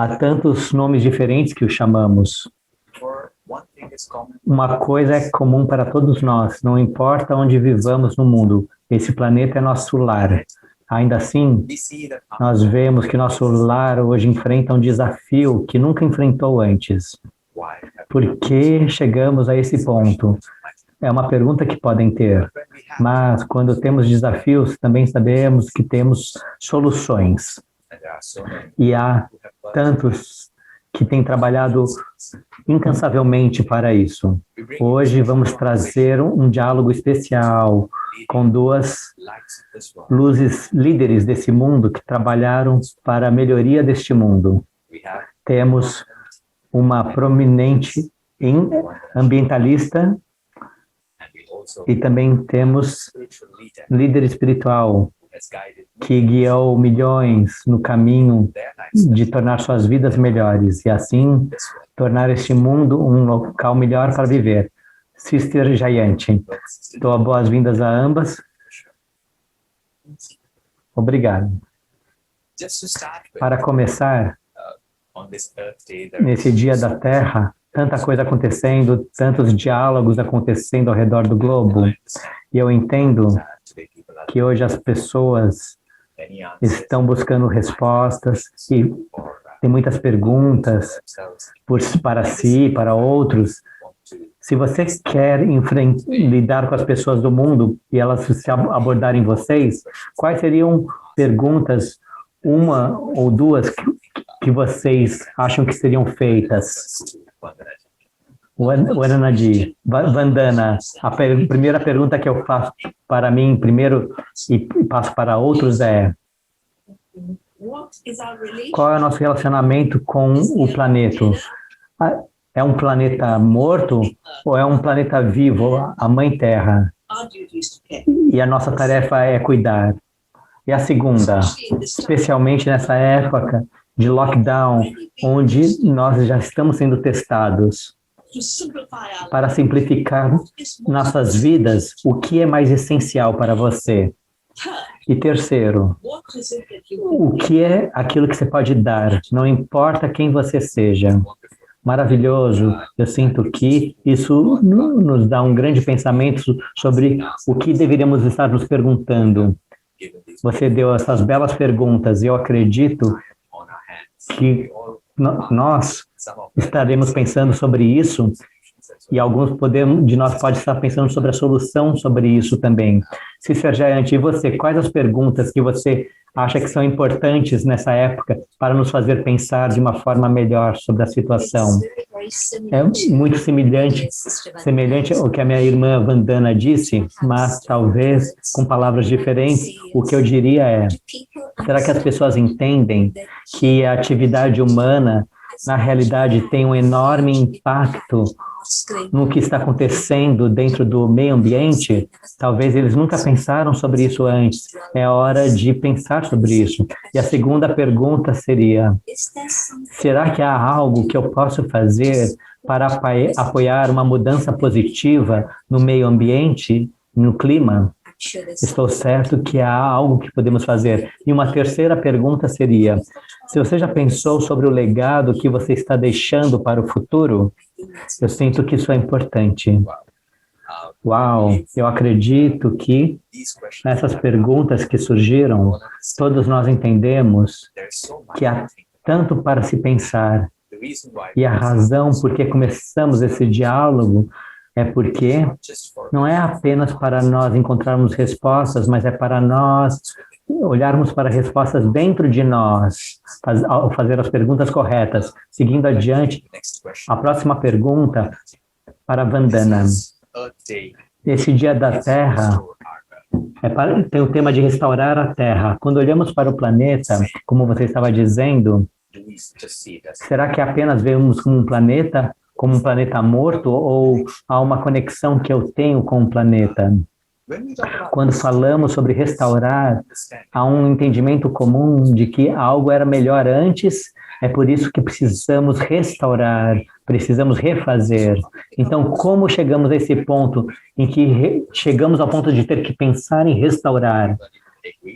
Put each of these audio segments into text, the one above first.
Há tantos nomes diferentes que o chamamos. Uma coisa é comum para todos nós, não importa onde vivamos no mundo, esse planeta é nosso lar. Ainda assim, nós vemos que nosso lar hoje enfrenta um desafio que nunca enfrentou antes. Por que chegamos a esse ponto? É uma pergunta que podem ter, mas quando temos desafios, também sabemos que temos soluções. E há tantos que têm trabalhado incansavelmente para isso. Hoje vamos trazer um diálogo especial com duas luzes líderes desse mundo que trabalharam para a melhoria deste mundo. Temos uma prominente ambientalista e também temos líder espiritual que guiou milhões no caminho de tornar suas vidas melhores e assim tornar este mundo um local melhor para viver. Sister Jayanti, dou boas-vindas a ambas. Obrigado. Para começar, nesse dia da Terra, tanta coisa acontecendo, tantos diálogos acontecendo ao redor do globo, e eu entendo que hoje as pessoas estão buscando respostas e tem muitas perguntas para si, para outros. Se você quer lidar com as pessoas do mundo e elas se abordarem vocês, quais seriam perguntas, uma ou duas, que vocês acham que seriam feitas? Vandana, a primeira pergunta que eu faço para mim primeiro e passo para outros é: qual é o nosso relacionamento com o planeta? É um planeta morto ou é um planeta vivo, a Mãe Terra? E a nossa tarefa é cuidar. E a segunda, especialmente nessa época de lockdown, onde nós já estamos sendo testados, para simplificar nossas vidas, o que é mais essencial para você? E terceiro, o que é aquilo que você pode dar, não importa quem você seja. Maravilhoso, eu sinto que isso nos dá um grande pensamento sobre o que deveríamos estar nos perguntando. Você deu essas belas perguntas e eu acredito que nós estaremos pensando sobre isso e alguns de nós pode estar pensando sobre a solução sobre isso também. Sister Jayanti, e você, quais as perguntas que você acha que são importantes nessa época para nos fazer pensar de uma forma melhor sobre a situação? É muito semelhante ao que a minha irmã Vandana disse, mas talvez com palavras diferentes. O que eu diria é: será que as pessoas entendem que a atividade humana, na realidade, tem um enorme impacto no que está acontecendo dentro do meio ambiente? Talvez eles nunca pensaram sobre isso antes. É hora de pensar sobre isso. E a segunda pergunta seria: será que há algo que eu posso fazer para apoiar uma mudança positiva no meio ambiente, no clima? Estou certo que há algo que podemos fazer. E uma terceira pergunta seria: se você já pensou sobre o legado que você está deixando para o futuro? Eu sinto que isso é importante. Uau, eu acredito que nessas perguntas que surgiram, todos nós entendemos que há tanto para se pensar. E a razão por que começamos esse diálogo é porque não é apenas para nós encontrarmos respostas, mas é para nós olharmos para respostas dentro de nós, ao fazer as perguntas corretas. Seguindo adiante, a próxima pergunta para Vandana. Esse dia da Terra tem o tema de restaurar a Terra. Quando olhamos para o planeta, como você estava dizendo, será que apenas vemos como um planeta morto, ou há uma conexão que eu tenho com o planeta? Quando falamos sobre restaurar, há um entendimento comum de que algo era melhor antes, é por isso que precisamos restaurar, precisamos refazer. Então, como chegamos a esse ponto em que chegamos ao ponto de ter que pensar em restaurar?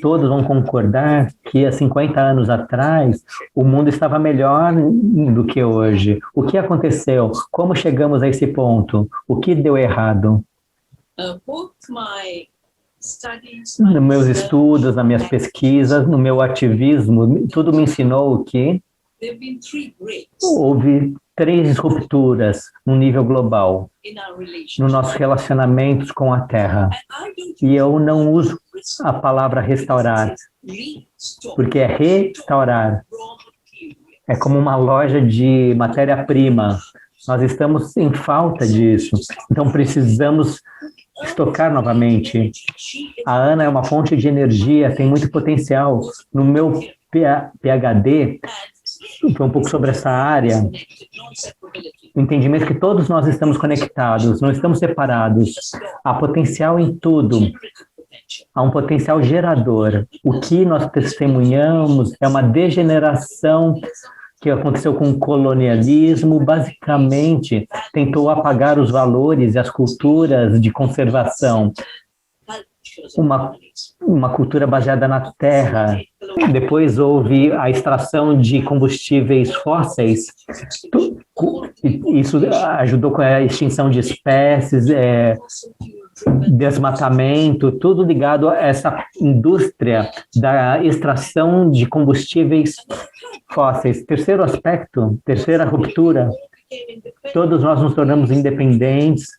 todos vão concordar que há 50 anos atrás o mundo estava melhor do que hoje. O que aconteceu? Como chegamos a esse ponto? O que deu errado? Nos meus estudos, nas minhas pesquisas, no meu ativismo, tudo me ensinou que houve 3 rupturas no nível global nos nossos relacionamentos com a Terra. E eu não uso a palavra restaurar, porque é restaurar. É como uma loja de matéria-prima. Nós estamos em falta disso. Então precisamos estocar novamente. A Ana é uma fonte de energia, tem muito potencial. No meu PhD, foi um pouco sobre essa área, o entendimento que todos nós estamos conectados, não estamos separados. Há potencial em tudo. Há um potencial gerador. O que nós testemunhamos é uma degeneração que aconteceu com o colonialismo, basicamente tentou apagar os valores e as culturas de conservação. Uma cultura baseada na terra. Depois houve a extração de combustíveis fósseis. Isso ajudou com a extinção de espécies, desmatamento, tudo ligado a essa indústria da extração de combustíveis fósseis. Terceiro aspecto, terceira ruptura, todos nós nos tornamos independentes,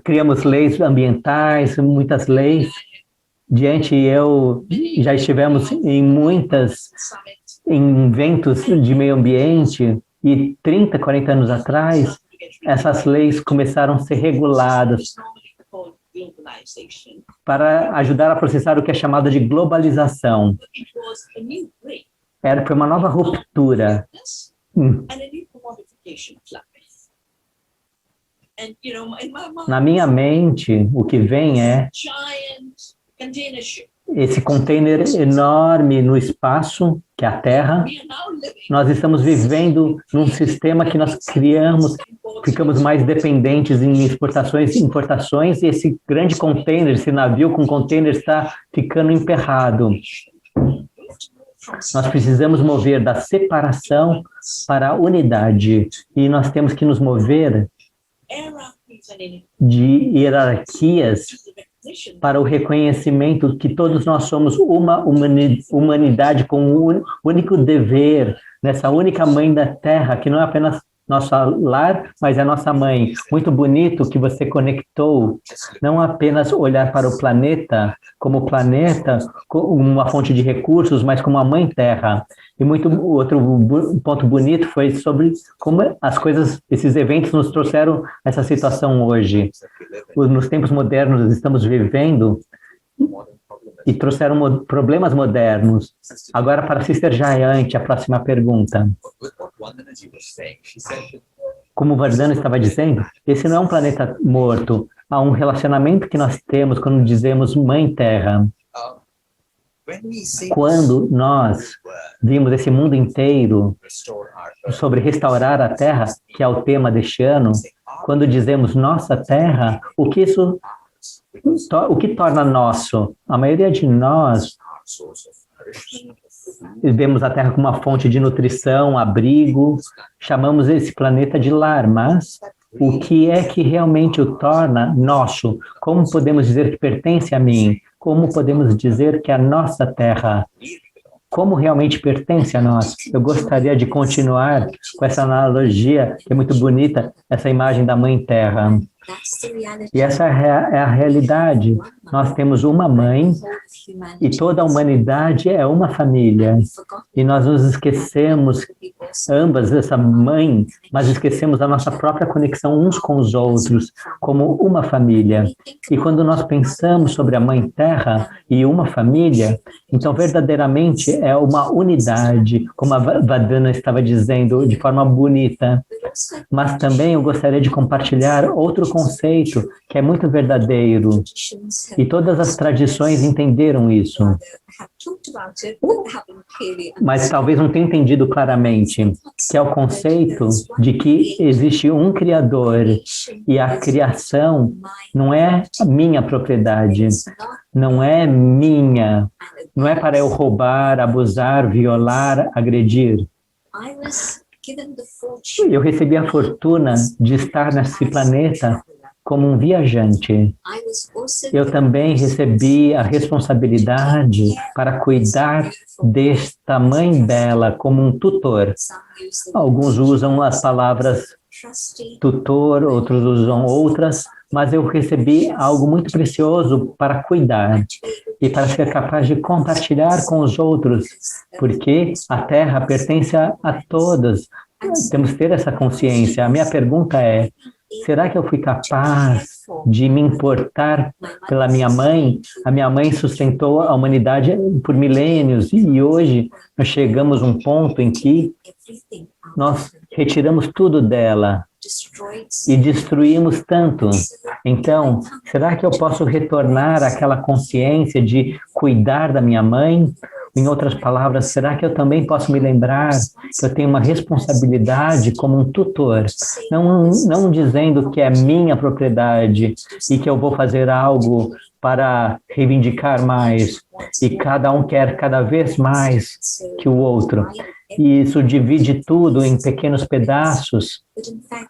criamos leis ambientais, muitas leis. Já estivemos em eventos de meio ambiente e 30, 40 anos atrás, essas leis começaram a ser reguladas para ajudar a processar o que é chamado de globalização. Foi uma nova ruptura. Na minha mente, o que vem é esse container enorme no espaço, que é a Terra. Nós estamos vivendo num sistema que nós criamos, ficamos mais dependentes em exportações e importações, e esse grande container, esse navio com container está ficando emperrado. Nós precisamos mover da separação para a unidade, e nós temos que nos mover de hierarquias para o reconhecimento que todos nós somos uma humanidade com um único dever, nessa única mãe da Terra, que não é apenas nosso lar, mas é nossa mãe. Muito bonito que você conectou, não apenas olhar para o planeta, como uma fonte de recursos, mas como a mãe Terra. E outro ponto bonito foi sobre como as coisas, esses eventos nos trouxeram essa situação hoje. Nos tempos modernos estamos vivendo e trouxeram problemas modernos. Agora, para a Sister Jayant, a próxima pergunta. Como o Vardhana estava dizendo, esse não é um planeta morto. Há um relacionamento que nós temos quando dizemos Mãe Terra. Quando nós vimos esse mundo inteiro sobre restaurar a Terra, que é o tema deste ano, quando dizemos nossa Terra, o que torna nosso? A maioria de nós vemos a Terra como uma fonte de nutrição, abrigo, chamamos esse planeta de lar, mas o que é que realmente o torna nosso? Como podemos dizer que pertence a mim? Como podemos dizer que a nossa Terra, como realmente pertence a nós? Eu gostaria de continuar com essa analogia, que é muito bonita, essa imagem da Mãe Terra. E essa é a realidade. Nós temos uma mãe e toda a humanidade é uma família. E nós nos esquecemos, ambas, essa mãe, mas esquecemos a nossa própria conexão uns com os outros, como uma família. E quando nós pensamos sobre a Mãe Terra e uma família, então verdadeiramente é uma unidade, como a Vardhana estava dizendo de forma bonita. mas também eu gostaria de compartilhar outro conceito que é muito verdadeiro, e todas as tradições entenderam isso, mas talvez não tenham entendido claramente, que é o conceito de que existe um Criador, e a criação não é minha propriedade, não é minha, não é para eu roubar, abusar, violar, agredir. Eu recebi a fortuna de estar nesse planeta como um viajante. Eu também recebi a responsabilidade para cuidar desta mãe bela como um tutor. Alguns usam as palavras tutor, outros usam outras, mas eu recebi algo muito precioso para cuidar e para ser capaz de compartilhar com os outros, porque a Terra pertence a todos. Temos que ter essa consciência. A minha pergunta é: será que eu fui capaz de me importar pela minha mãe? A minha mãe sustentou a humanidade por milênios e hoje nós chegamos a um ponto em que nós retiramos tudo dela e destruímos tanto. Então, será que eu posso retornar àquela consciência de cuidar da minha mãe? Em outras palavras, será que eu também posso me lembrar que eu tenho uma responsabilidade como um tutor? Não dizendo que é minha propriedade e que eu vou fazer algo para reivindicar mais, e cada um quer cada vez mais que o outro. E isso divide tudo em pequenos pedaços,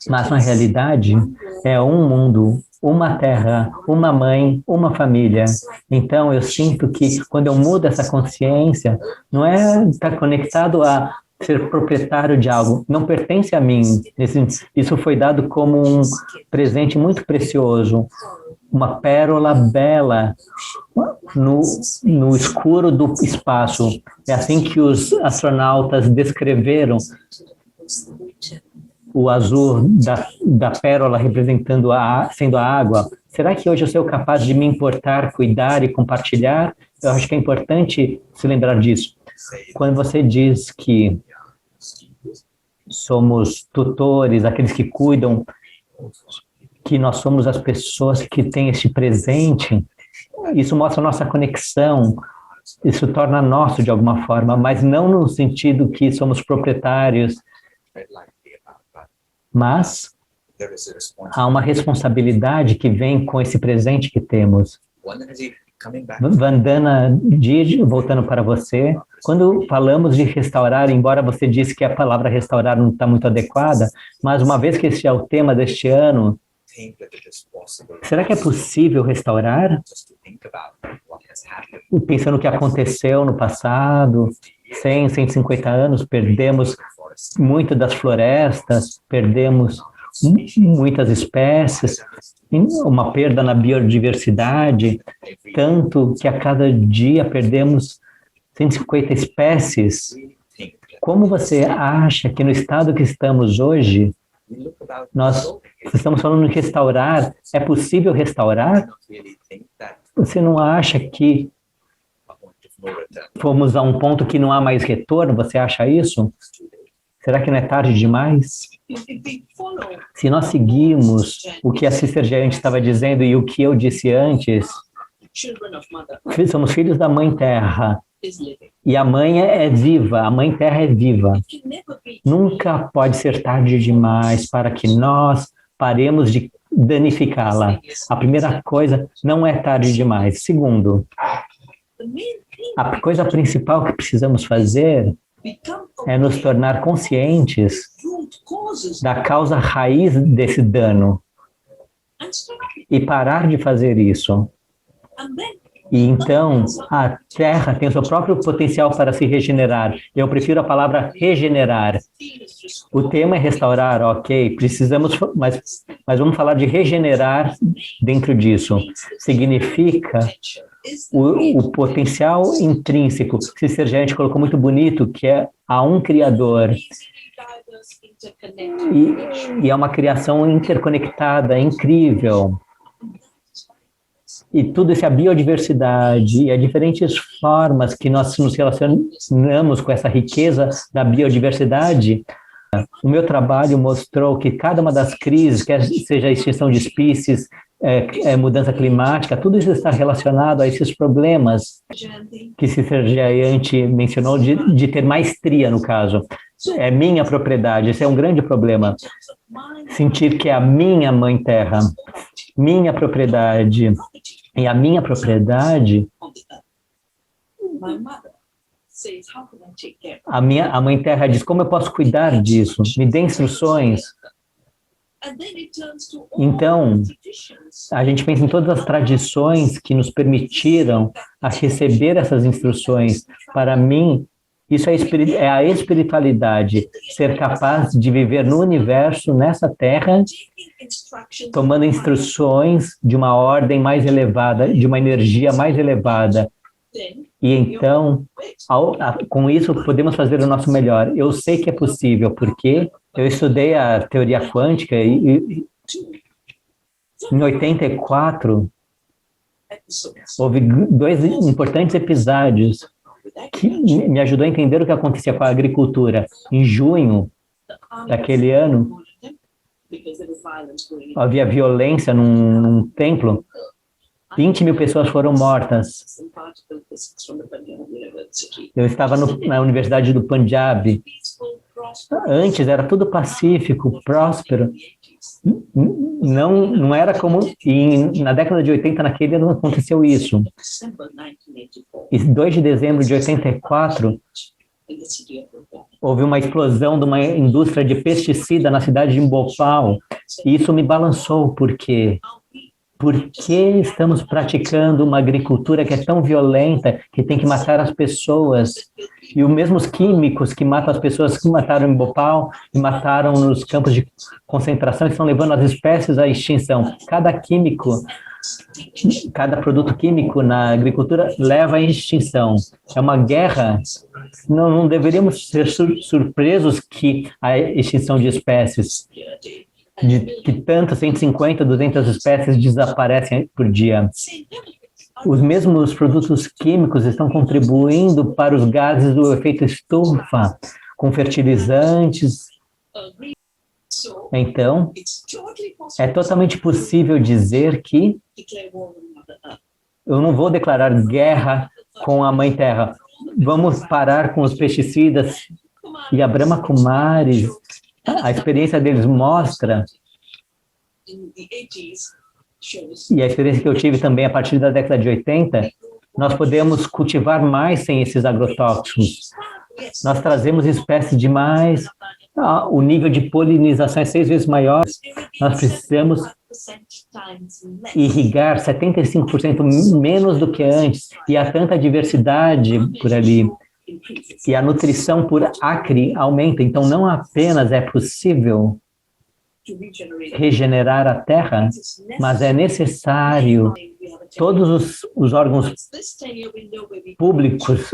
mas na realidade é um mundo, uma terra, uma mãe, uma família. Então eu sinto que quando eu mudo essa consciência, não é estar conectado a ser proprietário de algo, não pertence a mim. Isso foi dado como um presente muito precioso, uma pérola bela no escuro do espaço. É assim que os astronautas descreveram o azul da pérola representando sendo a água. Será que hoje eu sou capaz de me importar, cuidar e compartilhar? Eu acho que é importante se lembrar disso. Quando você diz que somos tutores, aqueles que cuidam, que nós somos as pessoas que têm esse presente, isso mostra a nossa conexão, isso torna nosso de alguma forma, mas não no sentido que somos proprietários, mas há uma responsabilidade que vem com esse presente que temos. Vandana, voltando para você, quando falamos de restaurar, embora você disse que a palavra restaurar não está muito adequada, mas uma vez que esse é o tema deste ano, será que é possível restaurar? Pensando no que aconteceu no passado, 100, 150 anos, perdemos muito das florestas, perdemos muitas espécies, uma perda na biodiversidade, tanto que a cada dia perdemos 150 espécies. Como você acha que no estado que estamos hoje, nós estamos falando de restaurar, é possível restaurar? Você não acha que fomos a um ponto que não há mais retorno? Você acha isso? Será que não é tarde demais? Se nós seguimos o que a Sister Jayant estava dizendo e o que eu disse antes, somos filhos da Mãe Terra. E a Mãe é viva, a Mãe Terra é viva. Nunca pode ser tarde demais para que nós paremos de danificá-la. A primeira coisa, não é tarde demais. Segundo, a coisa principal que precisamos fazer é nos tornar conscientes da causa raiz desse dano e parar de fazer isso. E então, a Terra tem o seu próprio potencial para se regenerar. Eu prefiro a palavra regenerar. O tema é restaurar, ok, precisamos, mas vamos falar de regenerar dentro disso. Significa o potencial intrínseco. Sister Jayant colocou muito bonito, que é há um Criador. E é uma criação interconectada, incrível. E tudo isso é a biodiversidade, e as diferentes formas que nós nos relacionamos com essa riqueza da biodiversidade, O meu trabalho mostrou que cada uma das crises, quer seja a extinção de espécies, mudança climática, tudo isso está relacionado a esses problemas que Cícero Jayante mencionou de ter maestria, no caso. É minha propriedade, esse é um grande problema. Sentir que é a minha mãe terra, minha propriedade, e a minha propriedade, a mãe terra diz, como eu posso cuidar disso? Me dê instruções. Então, a gente pensa em todas as tradições que nos permitiram a receber essas instruções. Para mim, isso é a espiritualidade, ser capaz de viver no universo, nessa terra, tomando instruções de uma ordem mais elevada, de uma energia mais elevada. E então, com isso, podemos fazer o nosso melhor. Eu sei que é possível, porque eu estudei a teoria quântica e em 84, houve 2 importantes episódios que me ajudou a entender o que acontecia com a agricultura. Em junho daquele ano, havia violência num templo. 20 mil pessoas foram mortas. Eu estava na Universidade do Punjab. Antes era tudo pacífico, próspero. Não era como... na década de 80, naquele ano, aconteceu isso. E 2 de dezembro de 84, houve uma explosão de uma indústria de pesticida na cidade de Bhopal. E isso me balançou, porque... Por que estamos praticando uma agricultura que é tão violenta, que tem que matar as pessoas? E os mesmos químicos que matam as pessoas, que mataram em Bhopal e mataram nos campos de concentração, estão levando as espécies à extinção. Cada produto químico na agricultura leva à extinção. É uma guerra. Não deveríamos ser surpresos que a extinção de espécies, que tanto 150, 200 espécies desaparecem por dia. Os mesmos produtos químicos estão contribuindo para os gases do efeito estufa, com fertilizantes. Então, é totalmente possível dizer que eu não vou declarar guerra com a Mãe Terra. Vamos parar com os pesticidas. E a Brahma Kumaris, a experiência deles mostra, e a experiência que eu tive também a partir da década de 80, nós podemos cultivar mais sem esses agrotóxicos. Nós trazemos espécies de mais, o nível de polinização é 6 vezes maior, nós precisamos irrigar 75% menos do que antes, e há tanta diversidade por ali. E a nutrição por acre aumenta. Então, não apenas é possível regenerar a terra, mas é necessário. Todos os órgãos públicos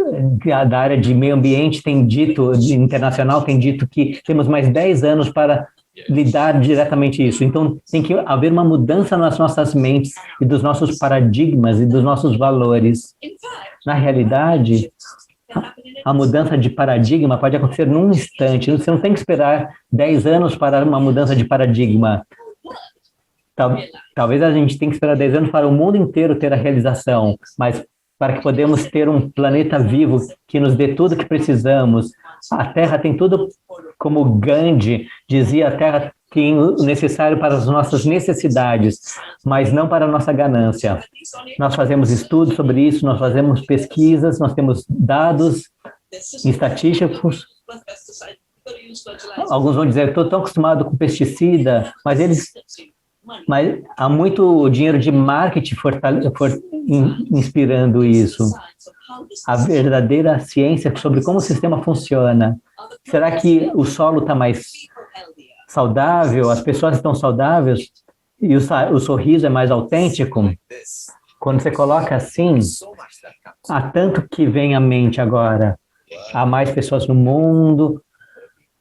da área de meio ambiente têm dito, internacional, têm dito que temos mais 10 anos para lidar diretamente isso. Então, tem que haver uma mudança nas nossas mentes e dos nossos paradigmas e dos nossos valores. Na realidade, a mudança de paradigma pode acontecer num instante. Você não tem que esperar 10 anos para uma mudança de paradigma. Talvez a gente tenha que esperar 10 anos para o mundo inteiro ter a realização, mas para que podemos ter um planeta vivo que nos dê tudo o que precisamos. A Terra tem tudo, como Gandhi dizia, a Terra tem o necessário para as nossas necessidades, mas não para a nossa ganância. Nós fazemos estudos sobre isso, nós fazemos pesquisas, nós temos dados estatísticos. Alguns vão dizer, estou tão acostumado com pesticida, mas há muito dinheiro de marketing inspirando isso. A verdadeira ciência sobre como o sistema funciona. Será que o solo está mais saudável, as pessoas estão saudáveis e o sorriso é mais autêntico? Quando você coloca assim, há tanto que vem à mente agora. Há mais pessoas no mundo,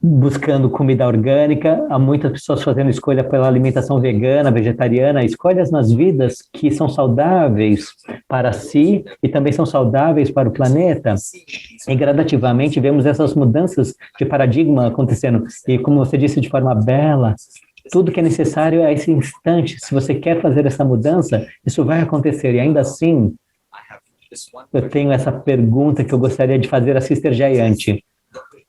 buscando comida orgânica, há muitas pessoas fazendo escolha pela alimentação vegana, vegetariana, escolhas nas vidas que são saudáveis para si e também são saudáveis para o planeta. E gradativamente vemos essas mudanças de paradigma acontecendo. E como você disse de forma bela, tudo que é necessário é esse instante. Se você quer fazer essa mudança, isso vai acontecer. E ainda assim, eu tenho essa pergunta que eu gostaria de fazer à Sister Jayanti.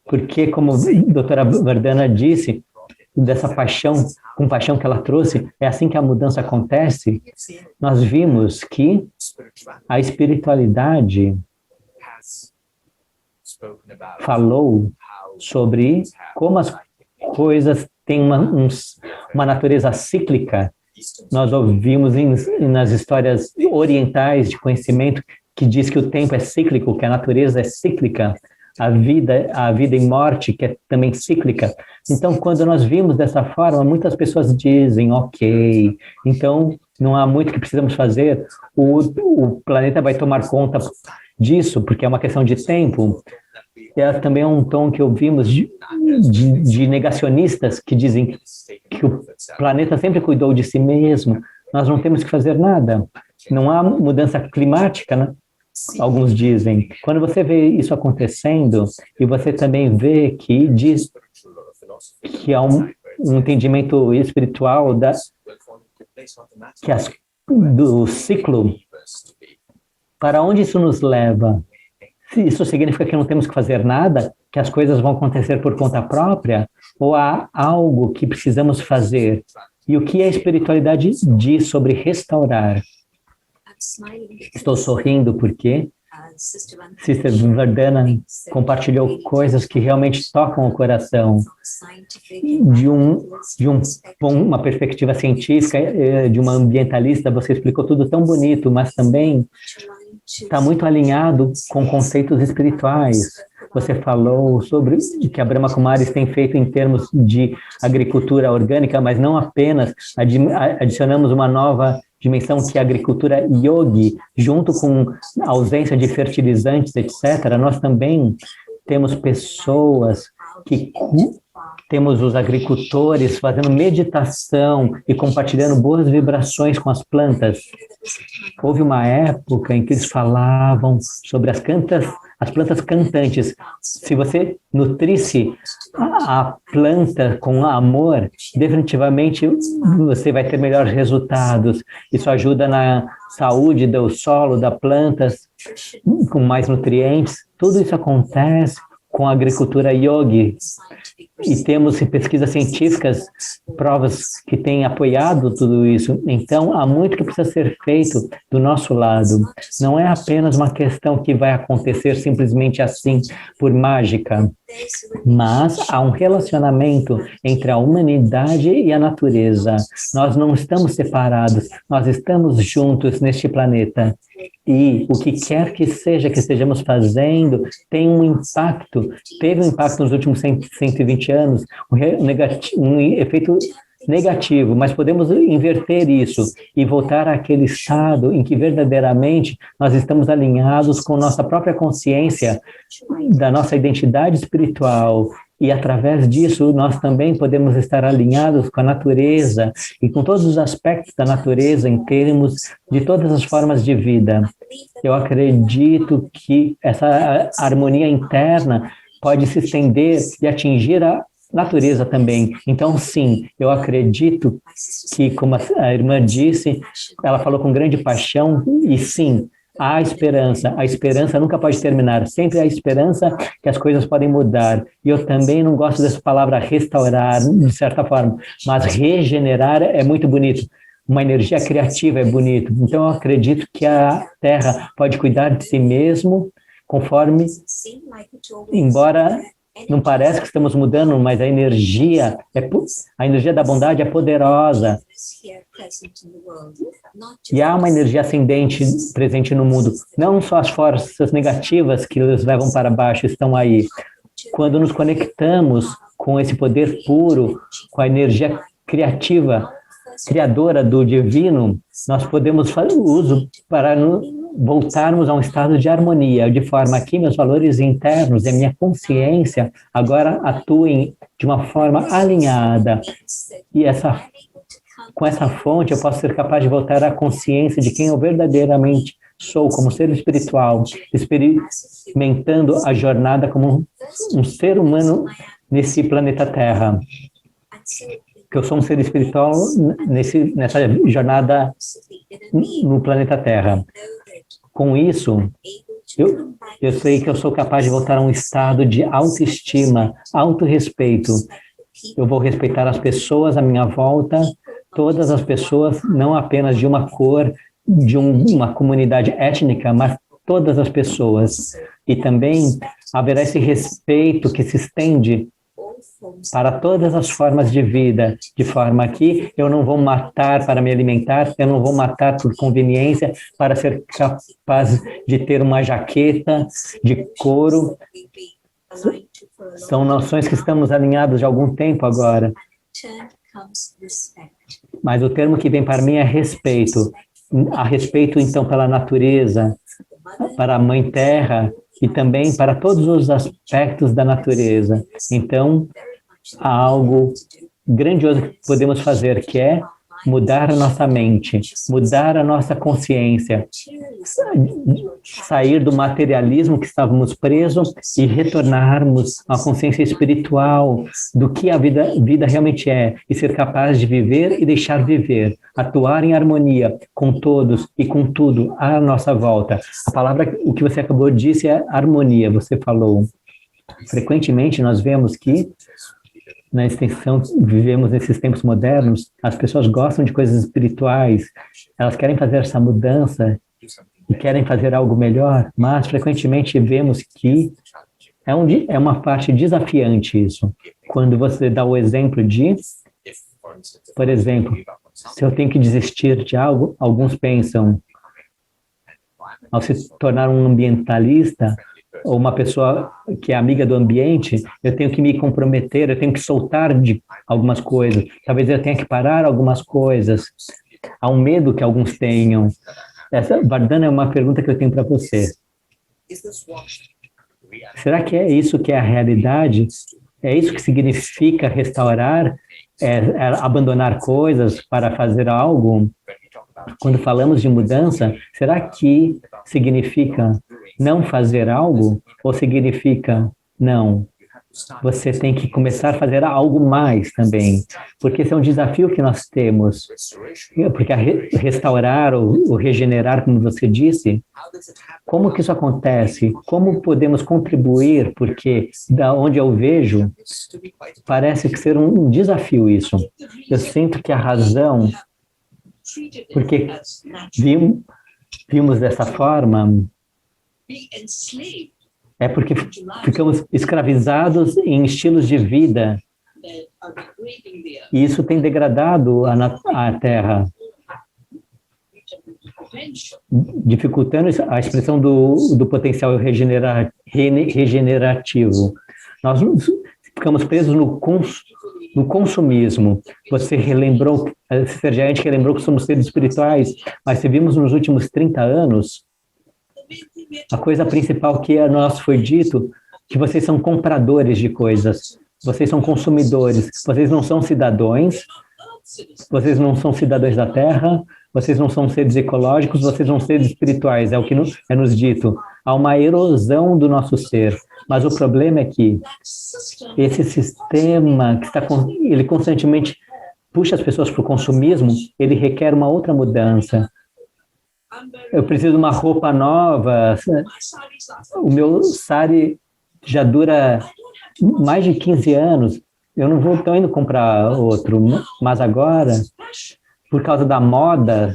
Porque, como a doutora Vardhana disse, dessa compaixão que ela trouxe, é assim que a mudança acontece. Nós vimos que a espiritualidade falou sobre como as coisas têm uma natureza cíclica. Nós ouvimos nas histórias orientais de conhecimento que diz que o tempo é cíclico, que a natureza é cíclica. A vida e morte, que é também cíclica. Então, quando nós vimos dessa forma, muitas pessoas dizem, ok, então não há muito que precisamos fazer, o planeta vai tomar conta disso, porque é uma questão de tempo. É também um tom que ouvimos de negacionistas que dizem que o planeta sempre cuidou de si mesmo, nós não temos que fazer nada. Não há mudança climática, né? Alguns dizem. Quando você vê isso acontecendo, e você também vê que diz que há um entendimento espiritual do ciclo, para onde isso nos leva? Isso significa que não temos que fazer nada, que as coisas vão acontecer por conta própria, ou há algo que precisamos fazer? E o que a espiritualidade diz sobre restaurar? Estou sorrindo porque Sister Vardhana compartilhou coisas que realmente tocam o coração uma perspectiva científica, de uma ambientalista. Você explicou tudo tão bonito, mas também está muito alinhado com conceitos espirituais. Você falou sobre o que a Brahma Kumaris tem feito em termos de agricultura orgânica, mas não apenas, adicionamos uma nova dimensão que é a agricultura yogi, junto com a ausência de fertilizantes, etc. Nós também temos pessoas que temos os agricultores fazendo meditação e compartilhando boas vibrações com as plantas. Houve uma época em que eles falavam sobre as plantas cantantes. Se você nutrisse a planta com amor, definitivamente você vai ter melhores resultados. Isso ajuda na saúde do solo, das plantas, com mais nutrientes. Tudo isso acontece com a agricultura yogi. E temos pesquisas científicas, provas que têm apoiado tudo isso. Então, há muito que precisa ser feito do nosso lado. Não é apenas uma questão que vai acontecer simplesmente assim, por mágica, mas há um relacionamento entre a humanidade e a natureza. Nós não estamos separados, nós estamos juntos neste planeta. E o que quer que seja que estejamos fazendo tem um impacto, teve um impacto nos últimos 120 anos, um efeito negativo, mas podemos inverter isso e voltar àquele estado em que verdadeiramente nós estamos alinhados com nossa própria consciência, da nossa identidade espiritual. E através disso, nós também podemos estar alinhados com a natureza e com todos os aspectos da natureza em termos de todas as formas de vida. Eu acredito que essa harmonia interna pode se estender e atingir a natureza também. Então, sim, eu acredito que, como a irmã disse, ela falou com grande paixão, e sim, há esperança. A esperança nunca pode terminar. Sempre há esperança que as coisas podem mudar. E eu também não gosto dessa palavra restaurar, de certa forma, mas regenerar é muito bonito. Uma energia criativa é bonito. Então, eu acredito que a Terra pode cuidar de si mesmo, conforme, embora não parece que estamos mudando, mas a energia da bondade é poderosa. E há uma energia ascendente presente no mundo. Não só as forças negativas que nos levam para baixo estão aí. Quando nos conectamos com esse poder puro, com a energia criativa, criadora do divino, nós podemos fazer uso para voltarmos a um estado de harmonia, de forma que meus valores internos e a minha consciência agora atuem de uma forma alinhada. E com essa fonte eu posso ser capaz de voltar à consciência de quem eu verdadeiramente sou como ser espiritual, experimentando a jornada como um ser humano nesse planeta Terra. Que eu sou um ser espiritual nessa jornada no planeta Terra. Com isso, eu sei que eu sou capaz de voltar a um estado de autoestima, autorrespeito. Eu vou respeitar as pessoas à minha volta, todas as pessoas, não apenas de uma cor, de uma comunidade étnica, mas todas as pessoas. E também haverá esse respeito que se estende para todas as formas de vida, de forma que eu não vou matar para me alimentar, eu não vou matar por conveniência para ser capaz de ter uma jaqueta de couro. São noções que estamos alinhados de algum tempo agora. Mas o termo que vem para mim é respeito. A respeito, então, pela natureza, para a Mãe Terra e também para todos os aspectos da natureza. Então, há algo grandioso que podemos fazer, que é mudar a nossa mente, mudar a nossa consciência, sair do materialismo que estávamos presos e retornarmos à consciência espiritual do que a vida realmente é e ser capaz de viver e deixar viver, atuar em harmonia com todos e com tudo à nossa volta. A palavra, o que você acabou de dizer é harmonia, você falou. Frequentemente nós vemos que na extensão, vivemos nesses tempos modernos, as pessoas gostam de coisas espirituais, elas querem fazer essa mudança e querem fazer algo melhor, mas frequentemente vemos que é uma parte desafiante isso. Quando você dá o exemplo de, por exemplo, se eu tenho que desistir de algo, alguns pensam, ao se tornar um ambientalista, ou uma pessoa que é amiga do ambiente, eu tenho que me comprometer, eu tenho que soltar de algumas coisas, talvez eu tenha que parar algumas coisas. Há um medo que alguns tenham. Vardhana, é uma pergunta que eu tenho para você. Será que é isso que é a realidade? É isso que significa restaurar? É abandonar coisas para fazer algo? Quando falamos de mudança, será que significa não fazer algo? Ou significa não? Você tem que começar a fazer algo mais também. Porque esse é um desafio que nós temos. Porque restaurar ou regenerar, como você disse, como que isso acontece? Como podemos contribuir? Porque da onde eu vejo, parece que ser um desafio isso. Eu sinto que a razão, porque vimos dessa forma, é porque ficamos escravizados em estilos de vida e isso tem degradado a Terra, dificultando a expressão do potencial regenerativo. Nós ficamos presos no consumismo. Você relembrou, Sergei, a gente relembrou que somos seres espirituais, mas se vimos nos últimos 30 anos, a coisa principal que a nós foi dito, que vocês são compradores de coisas, vocês são consumidores, vocês não são cidadãos, vocês não são cidadãos da Terra, vocês não são seres ecológicos, vocês são seres espirituais, é o que é nos dito. Há uma erosão do nosso ser, mas o problema é que esse sistema que ele constantemente puxa as pessoas para o consumismo, ele requer uma outra mudança. Eu preciso de uma roupa nova, o meu sari já dura mais de 15 anos, eu não estou indo comprar outro, mas agora, por causa da moda,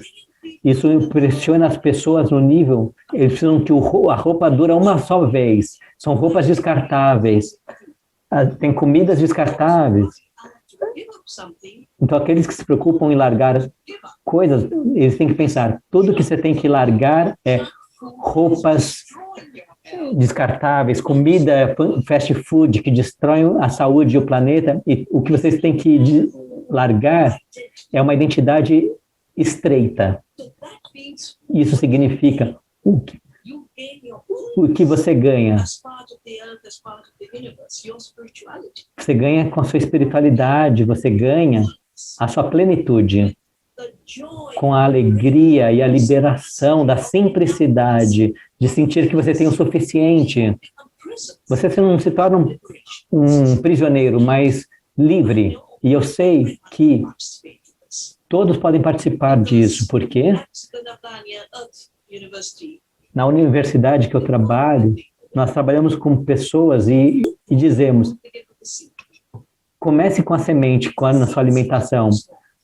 isso impressiona as pessoas no nível, eles precisam que a roupa dura uma só vez, são roupas descartáveis, tem comidas descartáveis. Então, aqueles que se preocupam em largar coisas, eles têm que pensar, tudo que você tem que largar é roupas descartáveis, comida, fast food, que destroem a saúde e o planeta, e o que vocês têm que largar é uma identidade estreita. Isso significa O que, o que você ganha? Você ganha com a sua espiritualidade, você ganha a sua plenitude, com a alegria e a liberação da simplicidade, de sentir que você tem o suficiente. Você não se torna um prisioneiro, mas livre. E eu sei que todos podem participar disso, porque na universidade que eu trabalho, nós trabalhamos com pessoas e dizemos, comece com a semente, na sua alimentação.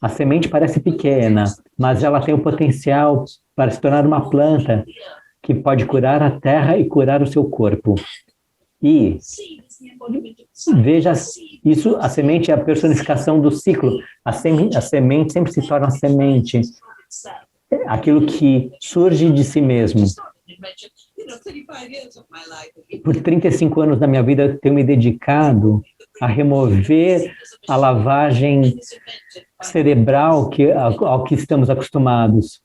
A semente parece pequena, mas ela tem o potencial para se tornar uma planta que pode curar a terra e curar o seu corpo. E veja isso, a semente é a personificação do ciclo. A semente sempre se torna semente, aquilo que surge de si mesmo. Por 35 anos da minha vida, eu tenho me dedicado a remover a lavagem cerebral ao que estamos acostumados.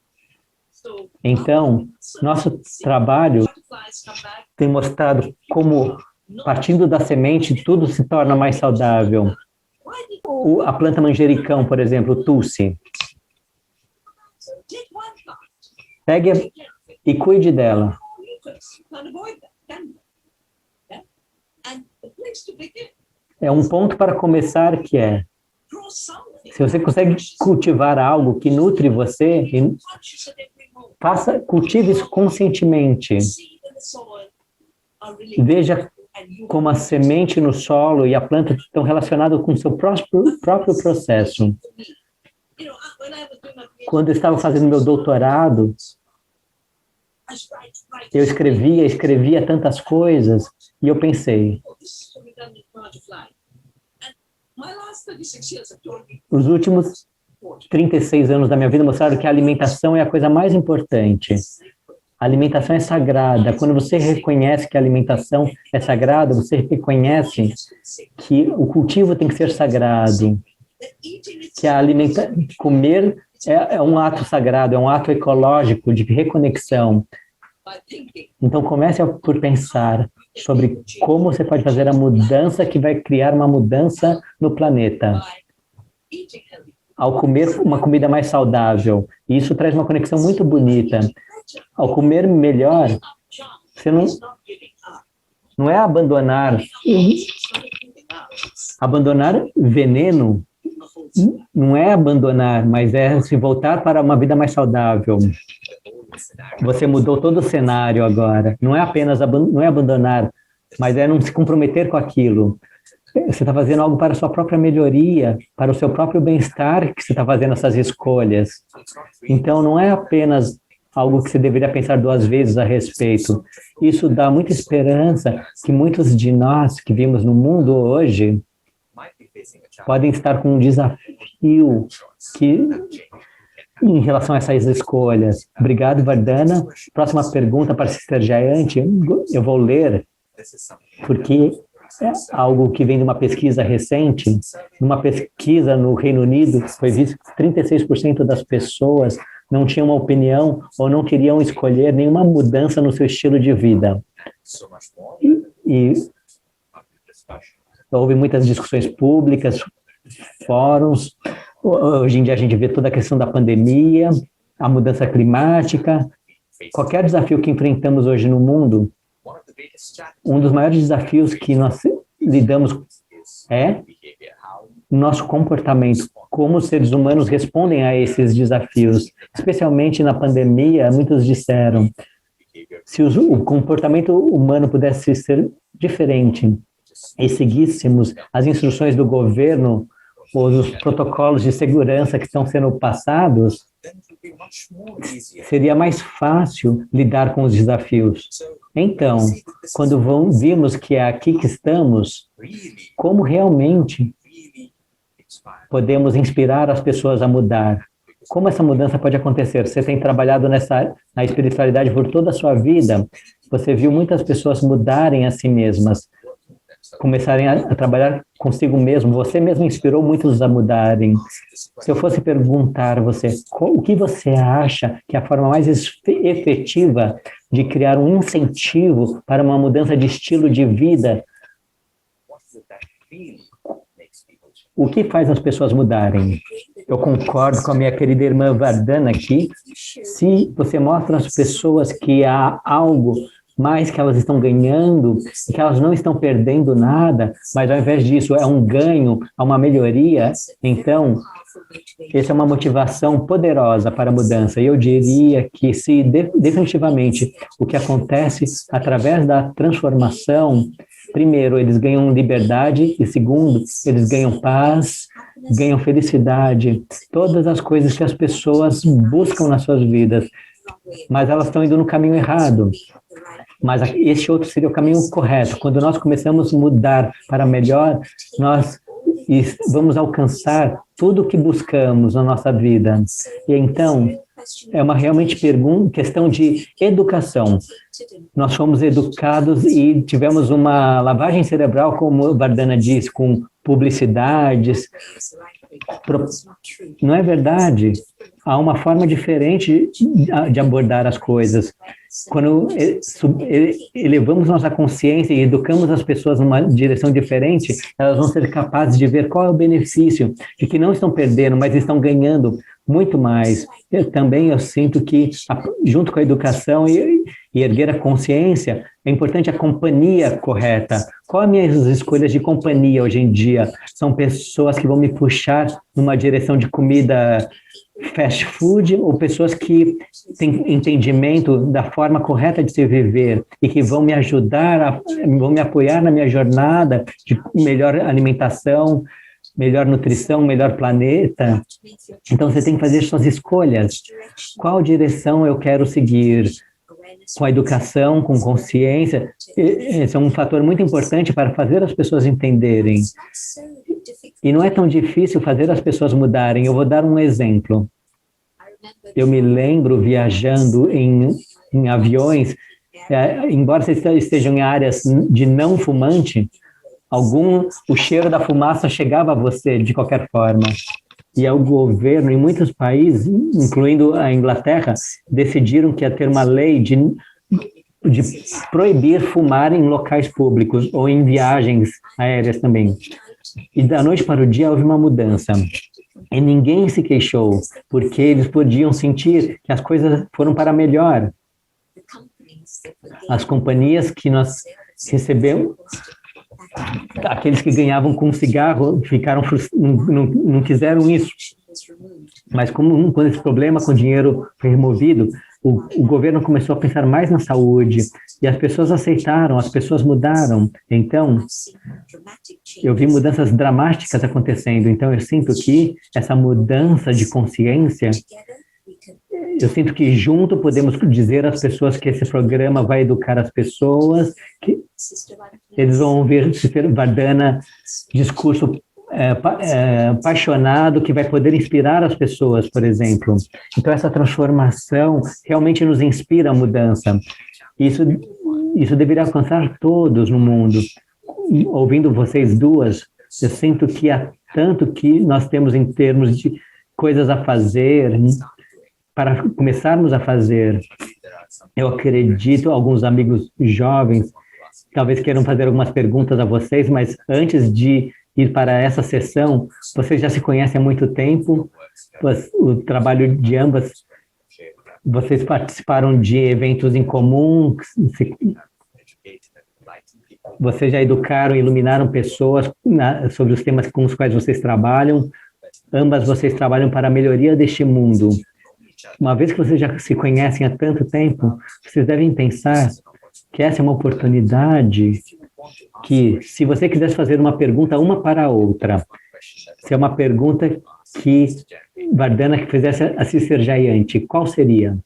Então, nosso trabalho tem mostrado como, partindo da semente, tudo se torna mais saudável. A planta manjericão, por exemplo, o Tulsi. Pegue e cuide dela. É um ponto para começar que é, se você consegue cultivar algo que nutre você, cultive isso conscientemente. Veja como a semente no solo e a planta estão relacionados com o seu próprio processo. Quando eu estava fazendo meu doutorado, eu escrevia tantas coisas, e eu pensei, os últimos 36 anos da minha vida mostraram que a alimentação é a coisa mais importante. A alimentação é sagrada. Quando você reconhece que a alimentação é sagrada, você reconhece que o cultivo tem que ser sagrado, que comer é um ato sagrado, é um ato ecológico de reconexão. Então comece por pensar sobre como você pode fazer a mudança que vai criar uma mudança no planeta. Ao comer uma comida mais saudável, e isso traz uma conexão muito bonita. Ao comer melhor, você não é abandonar veneno, não é abandonar, mas é se voltar para uma vida mais saudável. Você mudou todo o cenário agora. Não é apenas não é abandonar, mas é não se comprometer com aquilo. Você está fazendo algo para a sua própria melhoria, para o seu próprio bem-estar que você está fazendo essas escolhas. Então, não é apenas algo que você deveria pensar 2 vezes a respeito. Isso dá muita esperança que muitos de nós que vivemos no mundo hoje podem estar com um desafio em relação a essas escolhas. Obrigado, Vardhana. Próxima pergunta para Sister Jayante. Eu vou ler, porque é algo que vem de uma pesquisa recente. Numa pesquisa no Reino Unido, foi visto que 36% das pessoas não tinham uma opinião ou não queriam escolher nenhuma mudança no seu estilo de vida. E houve muitas discussões públicas, fóruns. Hoje em dia a gente vê toda a questão da pandemia, a mudança climática. Qualquer desafio que enfrentamos hoje no mundo, um dos maiores desafios que nós lidamos é nosso comportamento. Como os seres humanos respondem a esses desafios. Especialmente na pandemia, muitos disseram, se o comportamento humano pudesse ser diferente e seguíssemos as instruções do governo ou os protocolos de segurança que estão sendo passados, seria mais fácil lidar com os desafios. Então, quando vimos que é aqui que estamos, como realmente podemos inspirar as pessoas a mudar? Como essa mudança pode acontecer? Você tem trabalhado na espiritualidade por toda a sua vida, você viu muitas pessoas mudarem a si mesmas. começarem a trabalhar consigo mesmo. Você mesmo inspirou muitos a mudarem. Se eu fosse perguntar a você, o que você acha que é a forma mais efetiva de criar um incentivo para uma mudança de estilo de vida, o que faz as pessoas mudarem? Eu concordo com a minha querida irmã Vardana aqui. Se você mostra às pessoas que há algo mais que elas estão ganhando, que elas não estão perdendo nada, mas ao invés disso é um ganho, é uma melhoria, então essa é uma motivação poderosa para a mudança. E eu diria que se definitivamente o que acontece através da transformação, primeiro, eles ganham liberdade, e segundo, eles ganham paz, ganham felicidade, todas as coisas que as pessoas buscam nas suas vidas, mas elas estão indo no caminho errado. Mas esse outro seria o caminho correto. Quando nós começamos a mudar para melhor, nós vamos alcançar tudo o que buscamos na nossa vida. E então, é uma realmente questão de educação. Nós fomos educados e tivemos uma lavagem cerebral, como a Vardana diz, com publicidades. Não é verdade. Há uma forma diferente de abordar as coisas. Quando elevamos nossa consciência e educamos as pessoas numa direção diferente, elas vão ser capazes de ver qual é o benefício, de que não estão perdendo, mas estão ganhando muito mais. Eu sinto que, junto com a educação e erguer a consciência, é importante a companhia correta. Qual as minhas escolhas de companhia hoje em dia? São pessoas que vão me puxar numa direção de comida fast food ou pessoas que têm entendimento da forma correta de se viver e que vão me ajudar, vão me apoiar na minha jornada de melhor alimentação, melhor nutrição, melhor planeta. Então você tem que fazer suas escolhas. Qual direção eu quero seguir? Com a educação, com consciência, esse é um fator muito importante para fazer as pessoas entenderem. E não é tão difícil fazer as pessoas mudarem. Eu vou dar um exemplo. Eu me lembro viajando em aviões, embora vocês estejam em áreas de não fumante, o cheiro da fumaça chegava a você de qualquer forma. E o governo, em muitos países, incluindo a Inglaterra, decidiram que ia ter uma lei de proibir fumar em locais públicos ou em viagens aéreas também. E da noite para o dia houve uma mudança. E ninguém se queixou, porque eles podiam sentir que as coisas foram para melhor. As companhias que nós recebemos, aqueles que ganhavam com cigarro ficaram não quiseram isso. Mas quando esse problema com o dinheiro foi removido, o governo começou a pensar mais na saúde e as pessoas aceitaram, as pessoas mudaram. Então, eu vi mudanças dramáticas acontecendo. Então, eu sinto que essa mudança de consciência, eu sinto que junto podemos dizer às pessoas que esse programa vai educar as pessoas, que eles vão ouvir Vardana, discurso apaixonado, que vai poder inspirar as pessoas, por exemplo. Então, essa transformação realmente nos inspira a mudança. Isso deveria alcançar todos no mundo. Ouvindo vocês duas, eu sinto que há tanto que nós temos em termos de coisas a fazer, para começarmos a fazer. Eu acredito, alguns amigos jovens talvez queiram fazer algumas perguntas a vocês, mas antes de ir para essa sessão, vocês já se conhecem há muito tempo, o trabalho de ambas, vocês participaram de eventos em comum, vocês já educaram e iluminaram pessoas sobre os temas com os quais vocês trabalham, ambas vocês trabalham para a melhoria deste mundo. Uma vez que vocês já se conhecem há tanto tempo, vocês devem pensar que essa é uma oportunidade que, se você quisesse fazer uma pergunta uma para a outra, se é uma pergunta que Vardana que fizesse a Sister Jayanti, qual seria?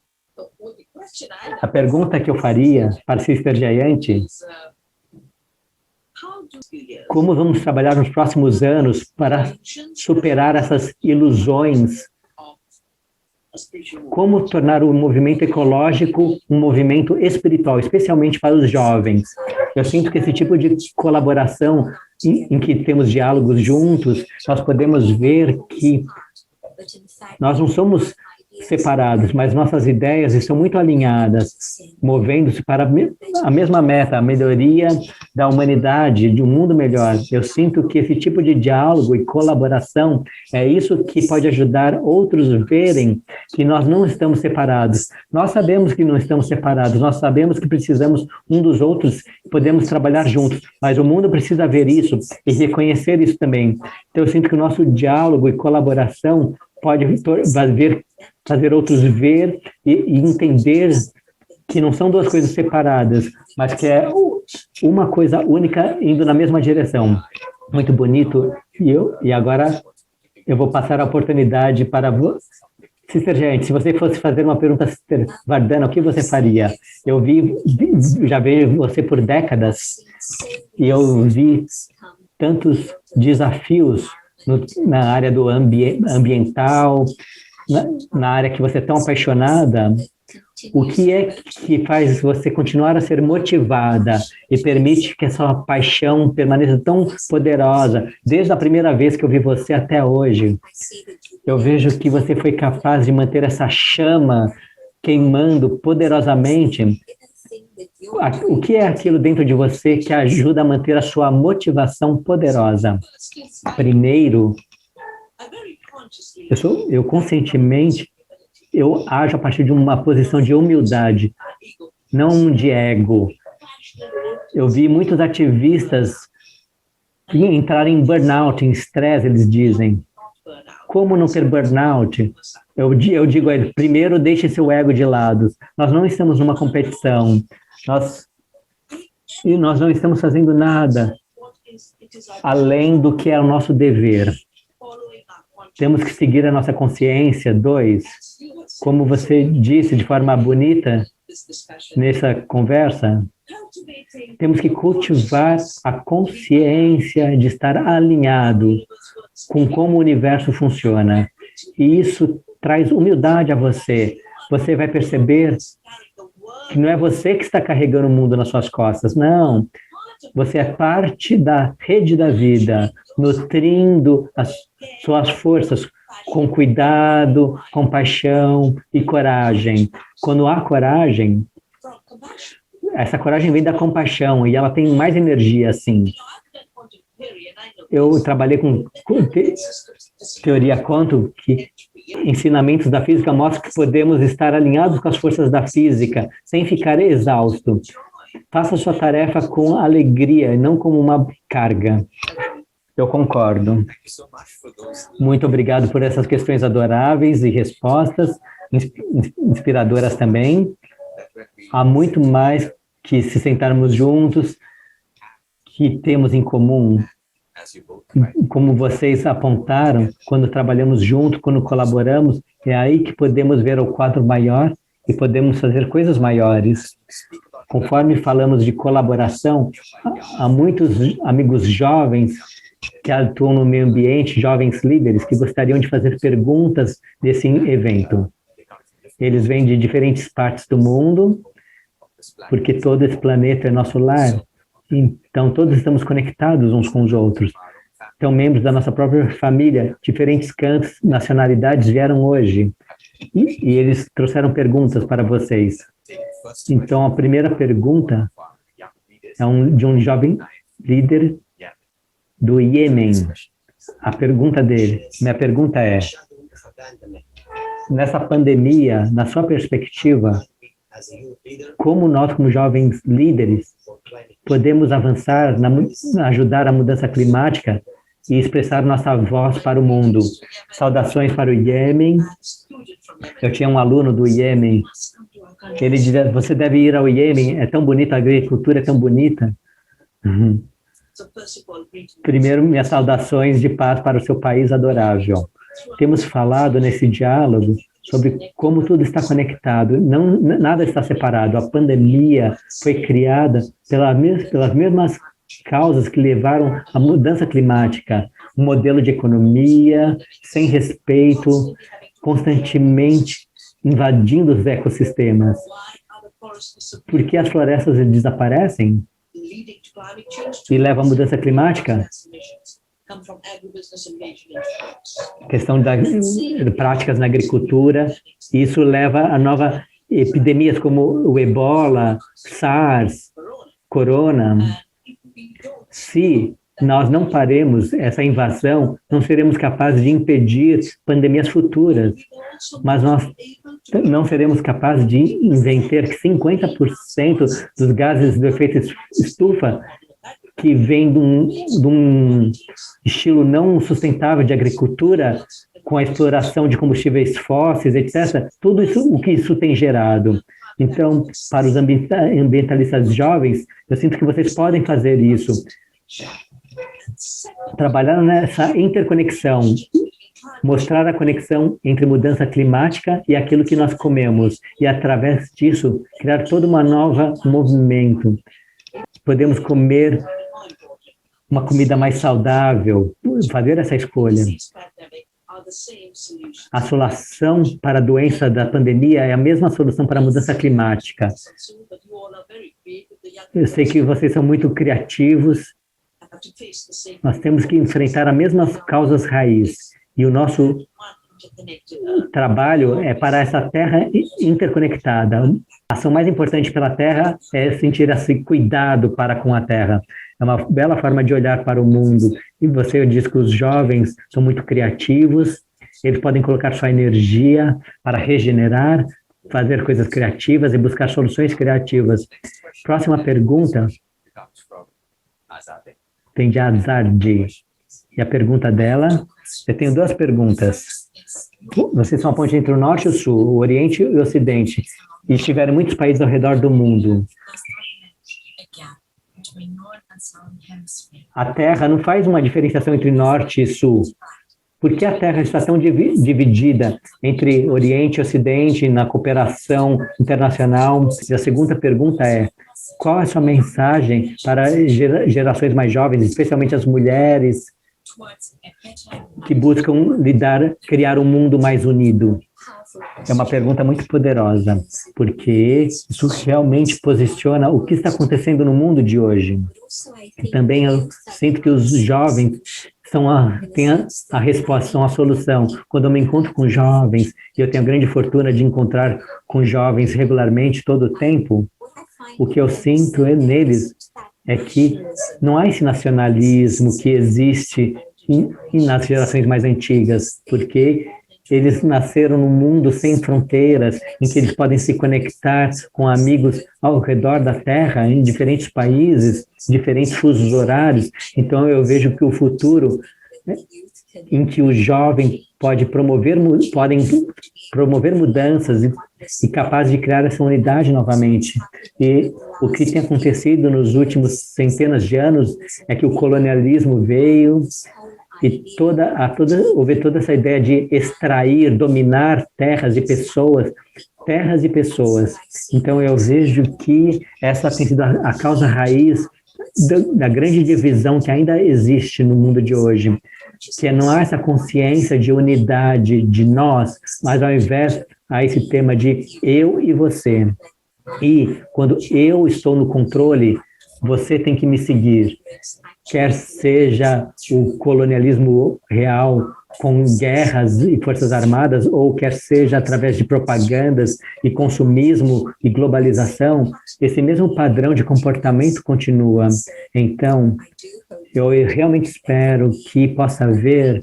A pergunta que eu faria para Sister Jayanti: como vamos trabalhar nos próximos anos para superar essas ilusões como tornar o movimento ecológico um movimento espiritual, especialmente para os jovens. Eu sinto que esse tipo de colaboração, em que temos diálogos juntos, nós podemos ver que nós não somos separados, mas nossas ideias estão muito alinhadas, movendo-se para a mesma meta, a melhoria da humanidade, de um mundo melhor. Eu sinto que esse tipo de diálogo e colaboração é isso que pode ajudar outros a verem que nós não estamos separados. Nós sabemos que não estamos separados, nós sabemos que precisamos um dos outros, podemos trabalhar juntos, mas o mundo precisa ver isso e reconhecer isso também. Então eu sinto que o nosso diálogo e colaboração pode fazer outros ver e entender que não são duas coisas separadas, mas que é uma coisa única indo na mesma direção. Muito bonito. E agora eu vou passar a oportunidade para Sister Gente, se você fosse fazer uma pergunta, Sister Vardhana, o que você faria? Eu já vejo você por décadas e eu vi tantos desafios na área do ambiental, na área que você é tão apaixonada. O que é que faz você continuar a ser motivada e permite que essa paixão permaneça tão poderosa, desde a primeira vez que eu vi você até hoje? Eu vejo que você foi capaz de manter essa chama queimando poderosamente. O que é aquilo dentro de você que ajuda a manter a sua motivação poderosa? Primeiro, eu conscientemente, eu ajo a partir de uma posição de humildade, não de ego. Eu vi muitos ativistas entrarem em burnout, em estresse, eles dizem. Como não ter burnout? Eu digo a eles, primeiro deixe seu ego de lado. Nós não estamos numa competição. Nós não estamos fazendo nada além do que é o nosso dever. Temos que seguir a nossa consciência. 2, como você disse de forma bonita nessa conversa, temos que cultivar a consciência de estar alinhado com como o universo funciona. E isso traz humildade a você. Você vai perceber que não é você que está carregando o mundo nas suas costas, não. Você é parte da rede da vida, nutrindo as suas forças com cuidado, compaixão e coragem. Quando há coragem, essa coragem vem da compaixão e ela tem mais energia assim. Eu trabalhei com teoria quantum, que ensinamentos da física mostram que podemos estar alinhados com as forças da física, sem ficar exausto. Faça sua tarefa com alegria e não como uma carga. Eu concordo. Muito obrigado por essas questões adoráveis e respostas inspiradoras também. Há muito mais que se sentarmos juntos, que temos em comum. Como vocês apontaram, quando trabalhamos juntos, quando colaboramos, é aí que podemos ver o quadro maior e podemos fazer coisas maiores. Conforme falamos de colaboração, há muitos amigos jovens que atuam no meio ambiente, jovens líderes, que gostariam de fazer perguntas nesse evento. Eles vêm de diferentes partes do mundo, porque todo esse planeta é nosso lar. Então, todos estamos conectados uns com os outros. Então, membros da nossa própria família, diferentes cantos, nacionalidades, vieram hoje. E eles trouxeram perguntas para vocês. Então, a primeira pergunta é de um jovem líder do Iêmen. A pergunta dele, minha pergunta é, nessa pandemia, na sua perspectiva, como nós, como jovens líderes, podemos avançar, ajudar a mudança climática e expressar nossa voz para o mundo? Saudações para o Iêmen. Eu tinha um aluno do Iêmen, ele dizia, você deve ir ao Iêmen, é tão bonita, a agricultura é tão bonita. Primeiro, minhas saudações de paz para o seu país adorável. Temos falado nesse diálogo sobre como tudo está conectado, nada está separado. A pandemia foi criada pelas mesmas causas que levaram à mudança climática, um modelo de economia sem respeito constantemente invadindo os ecossistemas. Por que as florestas desaparecem e levam à mudança climática? Questão de práticas na agricultura, isso leva a novas epidemias como o Ebola, SARS, Corona. Se nós não paremos essa invasão, não seremos capazes de impedir pandemias futuras, mas nós não seremos capazes de inverter que 50% dos gases do efeito estufa que vem de um estilo não sustentável de agricultura, com a exploração de combustíveis fósseis, etc., tudo isso, o que isso tem gerado. Então, para os ambientalistas jovens, eu sinto que vocês podem fazer isso. Trabalhar nessa interconexão, mostrar a conexão entre mudança climática e aquilo que nós comemos, e através disso, criar todo um novo movimento. Podemos comer uma comida mais saudável, fazer essa escolha. A solução para a doença da pandemia é a mesma solução para a mudança climática. Eu sei que vocês são muito criativos. Nós temos que enfrentar as mesmas causas raiz. E o nosso trabalho é para essa terra interconectada. A ação mais importante pela terra é sentir esse cuidado para com a terra. É uma bela forma de olhar para o mundo. E você diz que os jovens são muito criativos, eles podem colocar sua energia para regenerar, fazer coisas criativas e buscar soluções criativas. Próxima pergunta tem de Azardi. E a pergunta dela, eu tenho duas perguntas. Vocês são a ponte entre o norte e o sul, o oriente e o ocidente, e tiveram muitos países ao redor do mundo. A Terra não faz uma diferenciação entre norte e sul. Por que a Terra está tão dividida entre Oriente e Ocidente na cooperação internacional? E a segunda pergunta é, qual é a sua mensagem para gerações mais jovens, especialmente as mulheres, que buscam criar um mundo mais unido? É uma pergunta muito poderosa, porque isso realmente posiciona o que está acontecendo no mundo de hoje. E também eu sinto que os jovens têm a resposta, são a solução. Quando eu me encontro com jovens, e eu tenho a grande fortuna de encontrar com jovens regularmente, todo o tempo, o que eu sinto neles é que não há esse nacionalismo que existe nas gerações mais antigas, porque eles nasceram num mundo sem fronteiras, em que eles podem se conectar com amigos ao redor da Terra, em diferentes países, diferentes fusos horários. Então, eu vejo que o futuro, em que o jovem podem promover mudanças e capaz de criar essa unidade novamente. E o que tem acontecido nos últimos centenas de anos é que o colonialismo veio e houve toda essa ideia de extrair, dominar terras e pessoas. Então, eu vejo que essa tem sido a causa raiz da grande divisão que ainda existe no mundo de hoje, que não há essa consciência de unidade de nós, mas ao invés há esse tema de eu e você. E quando eu estou no controle, você tem que me seguir. Quer seja o colonialismo real com guerras e forças armadas, ou quer seja através de propagandas e consumismo e globalização, esse mesmo padrão de comportamento continua. Então, eu realmente espero que possa haver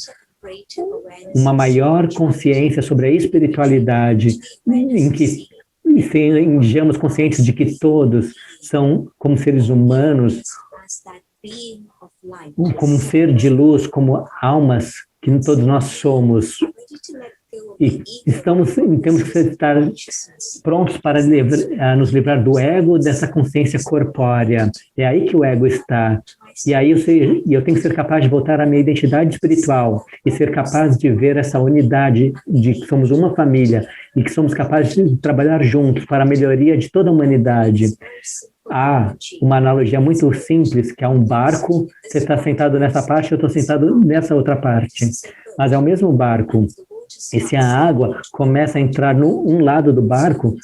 uma maior consciência sobre a espiritualidade, em que sejamos conscientes de que todos são, como seres humanos, como um ser de luz, como almas que todos nós somos. E temos que estar prontos para nos livrar do ego, dessa consciência corpórea. É aí que o ego está. E aí eu tenho que ser capaz de voltar à minha identidade espiritual e ser capaz de ver essa unidade de que somos uma família e que somos capazes de trabalhar juntos para a melhoria de toda a humanidade. Há uma analogia muito simples, que é um barco, você está sentado nessa parte, eu estou sentado nessa outra parte. Mas é o mesmo barco. E se a água começa a entrar num lado do barco,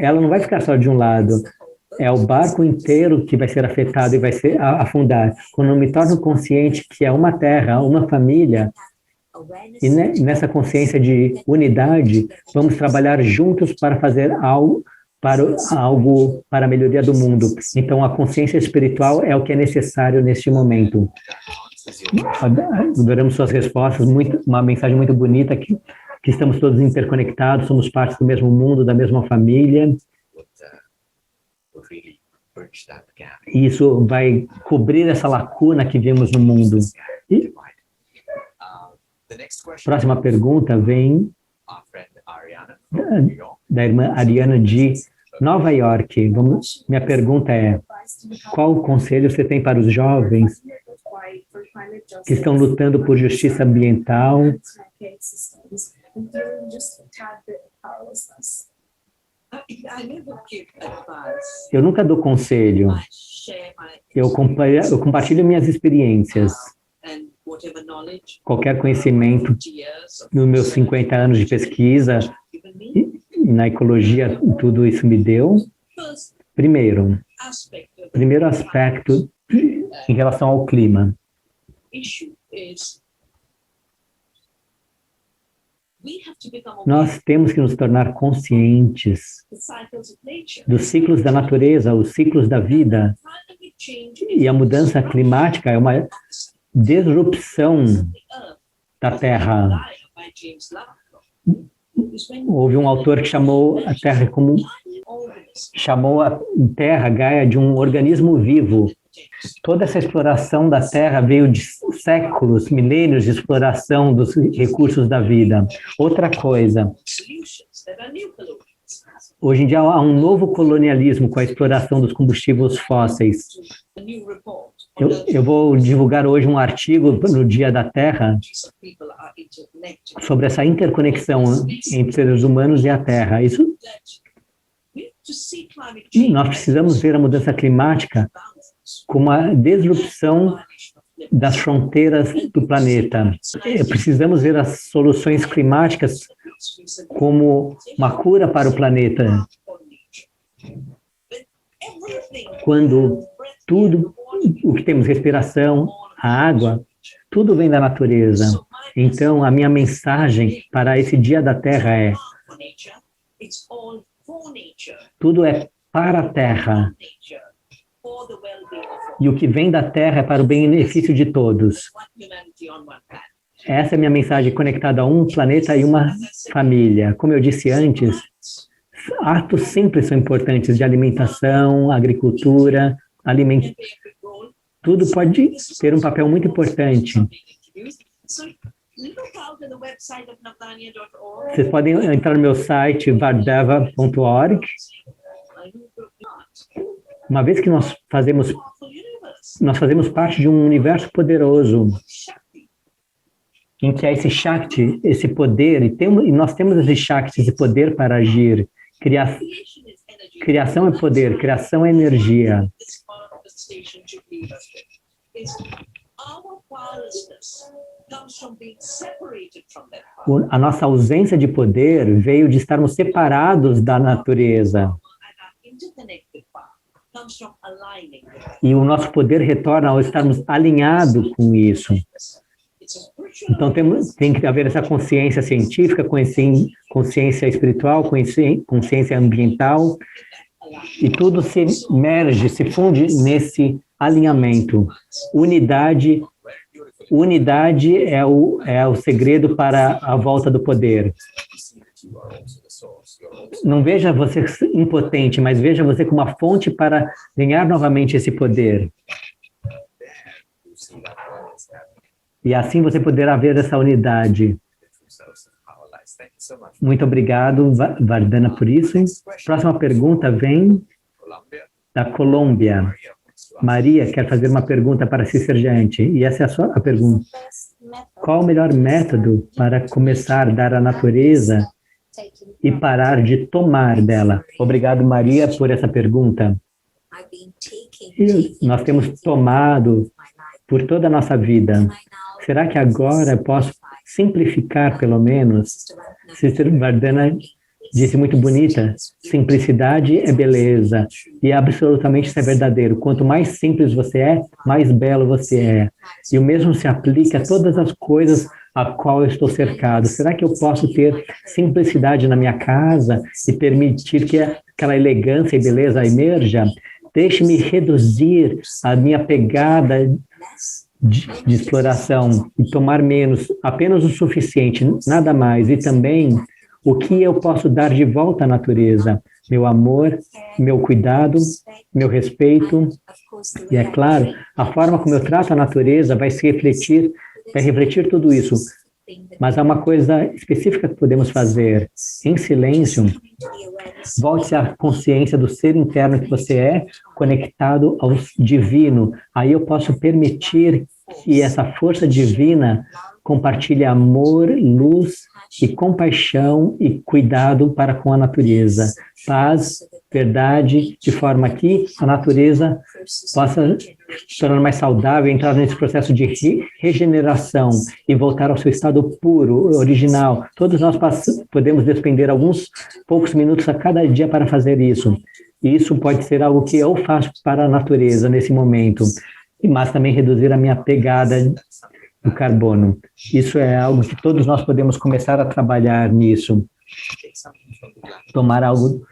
ela não vai ficar só de um lado. É o barco inteiro que vai ser afetado e vai afundar. Quando eu me torno consciente que é uma terra, uma família, e nessa consciência de unidade, vamos trabalhar juntos para fazer algo para a melhoria do mundo. Então, a consciência espiritual é o que é necessário neste momento. Adoramos suas respostas, uma mensagem muito bonita, que estamos todos interconectados, somos parte do mesmo mundo, da mesma família. E isso vai cobrir essa lacuna que vemos no mundo. E próxima pergunta vem da irmã Ariana de Nova York. Minha pergunta é: qual conselho você tem para os jovens que estão lutando por justiça ambiental? Eu nunca dou conselho. Eu compartilho minhas experiências. Qualquer conhecimento nos meus 50 anos de pesquisa na ecologia, tudo isso me deu. Primeiro aspecto em relação ao clima. Nós temos que nos tornar conscientes dos ciclos da natureza, os ciclos da vida. E a mudança climática é uma disrupção da Terra. Houve um autor que chamou a Terra Gaia de um organismo vivo. Toda essa exploração da Terra veio de séculos, milênios de exploração dos recursos da vida. Outra coisa, hoje em dia há um novo colonialismo com a exploração dos combustíveis fósseis. Eu vou divulgar hoje um artigo no Dia da Terra sobre essa interconexão entre seres humanos e a Terra. Nós precisamos ver a mudança climática como a disrupção das fronteiras do planeta. Precisamos ver as soluções climáticas como uma cura para o planeta. Quando tudo o que temos, respiração, a água, tudo vem da natureza. Então, a minha mensagem para esse Dia da Terra é: tudo é para a Terra. E o que vem da Terra é para o benefício de todos. Essa é a minha mensagem conectada a um planeta e uma família. Como eu disse antes, atos simples são importantes de alimentação, agricultura, tudo pode ter um papel muito importante. Vocês podem entrar no meu site, vardava.org. Uma vez que nós fazemos parte de um universo poderoso, em que há esse Shakti, esse poder, e nós temos esse Shakti, esse poder para agir. Criação é poder, criação é energia. A nossa ausência de poder veio de estarmos separados da natureza. E o nosso poder retorna ao estarmos alinhados com isso. Então tem que haver essa consciência científica, consciência espiritual, consciência ambiental, e tudo se merge, se funde nesse alinhamento. Unidade é o segredo para a volta do poder. Não veja você impotente, mas veja você como uma fonte para ganhar novamente esse poder. E assim você poderá ver essa unidade. Muito obrigado, Vardana, por isso. Próxima pergunta vem da Colômbia. Maria quer fazer uma pergunta para Cícer Diante, e essa é a pergunta. Qual o melhor método para começar a dar à natureza e parar de tomar dela? Obrigado, Maria, por essa pergunta. Nós temos tomado por toda a nossa vida. Será que agora eu posso simplificar, pelo menos. Sister Vardhana disse muito bonita, simplicidade é beleza, e absolutamente isso é verdadeiro. Quanto mais simples você é, mais belo você é. E o mesmo se aplica a todas as coisas a qual eu estou cercado. Será que eu posso ter simplicidade na minha casa e permitir que aquela elegância e beleza emerja? Deixe-me reduzir a minha pegada de exploração e tomar menos, apenas o suficiente, nada mais. E também o que eu posso dar de volta à natureza? Meu amor, meu cuidado, meu respeito. E é claro, a forma como eu trato a natureza vai refletir tudo isso. Mas há uma coisa específica que podemos fazer. Em silêncio, volte-se à consciência do ser interno que você é, conectado ao divino. Aí eu posso permitir que essa força divina compartilhe amor, luz e compaixão e cuidado para com a natureza. Paz, verdade, de forma que a natureza possa se tornar mais saudável, entrar nesse processo de regeneração e voltar ao seu estado puro, original. Todos nós podemos despender alguns poucos minutos a cada dia para fazer isso. E isso pode ser algo que eu faço para a natureza nesse momento, mas também reduzir a minha pegada do carbono. Isso é algo que todos nós podemos começar a trabalhar nisso. Tomar algo...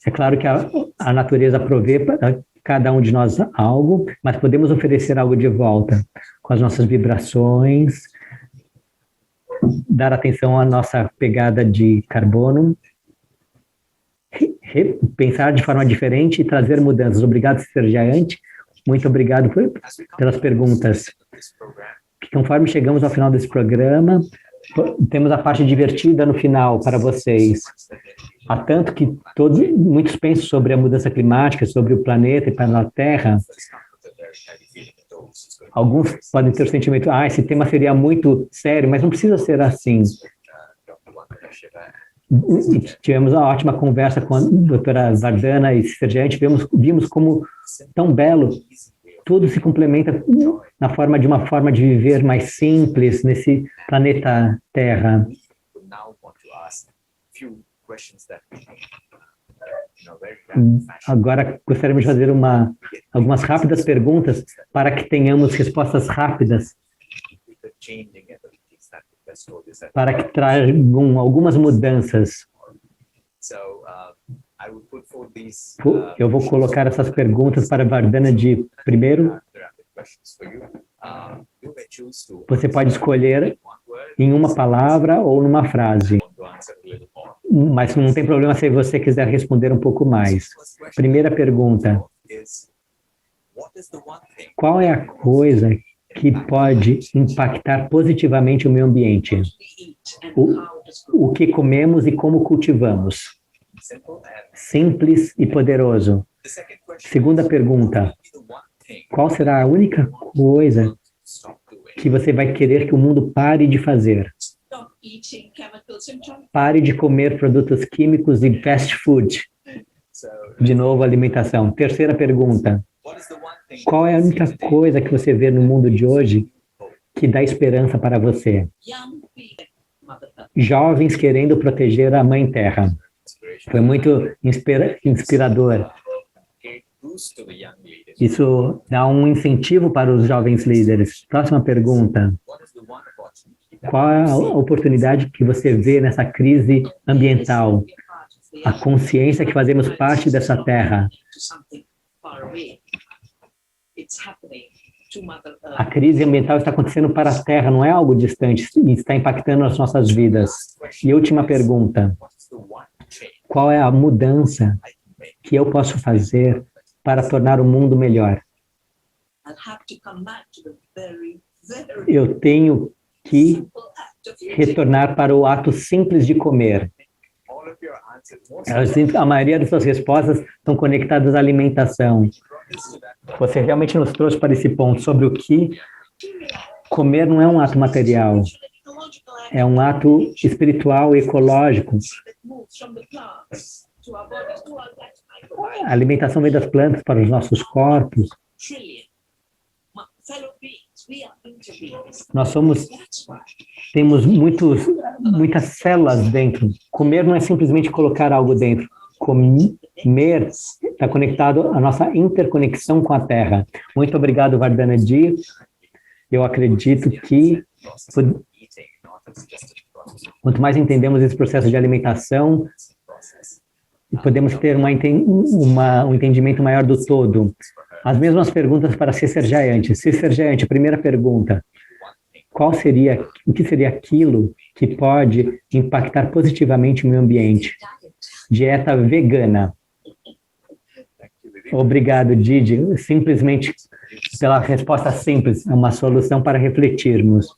É claro que a natureza provê para cada um de nós algo, mas podemos oferecer algo de volta com as nossas vibrações, dar atenção à nossa pegada de carbono, pensar de forma diferente e trazer mudanças. Obrigado, Sister Jayant. Muito obrigado pelas perguntas. Conforme chegamos ao final desse programa, temos a parte divertida no final para vocês. Há tanto que muitos pensam sobre a mudança climática, sobre o planeta e para a Terra. Alguns podem ter o sentimento, esse tema seria muito sério, mas não precisa ser assim. Tivemos uma ótima conversa com a doutora Vardhana e Sister Jayant, vimos como tão belo tudo se complementa de uma forma de viver mais simples nesse planeta Terra. Agora gostaríamos de fazer algumas rápidas perguntas para que tenhamos respostas rápidas, para que tragam algumas mudanças. Eu vou colocar essas perguntas para a Vardhana de primeiro. Você pode escolher em uma palavra ou numa frase, mas não tem problema se você quiser responder um pouco mais. Primeira pergunta: qual é a coisa que pode impactar positivamente o meio ambiente? O que comemos e como cultivamos? Simples e poderoso. Segunda pergunta: qual será a única coisa que você vai querer que o mundo pare de fazer? Pare de comer produtos químicos e fast food. De novo, alimentação. Terceira pergunta: qual é a única coisa que você vê no mundo de hoje que dá esperança para você? Jovens querendo proteger a Mãe Terra. Foi muito inspirador. Isso dá um incentivo para os jovens líderes. Próxima pergunta: qual é a oportunidade que você vê nessa crise ambiental? A consciência que fazemos parte dessa terra. A crise ambiental está acontecendo para a Terra, não é algo distante, e está impactando as nossas vidas. E última pergunta: qual é a mudança que eu posso fazer para tornar o mundo melhor? Eu tenho que retornar para o ato simples de comer. A maioria das suas respostas estão conectadas à alimentação. Você realmente nos trouxe para esse ponto sobre o que comer não é um ato material, é um ato espiritual e ecológico. A alimentação vem das plantas para os nossos corpos. Nós temos muitas células dentro. Comer não é simplesmente colocar algo dentro. Comer está conectado à nossa interconexão com a Terra. Muito obrigado, Vardhana Ji. Eu acredito que quanto mais entendemos esse processo de alimentação, podemos ter um entendimento maior do todo. As mesmas perguntas para Sister Jayant. Sister Jayant, primeira pergunta. O que seria aquilo que pode impactar positivamente o meio ambiente? Dieta vegana. Obrigado, Didi. Simplesmente pela resposta simples, é uma solução para refletirmos.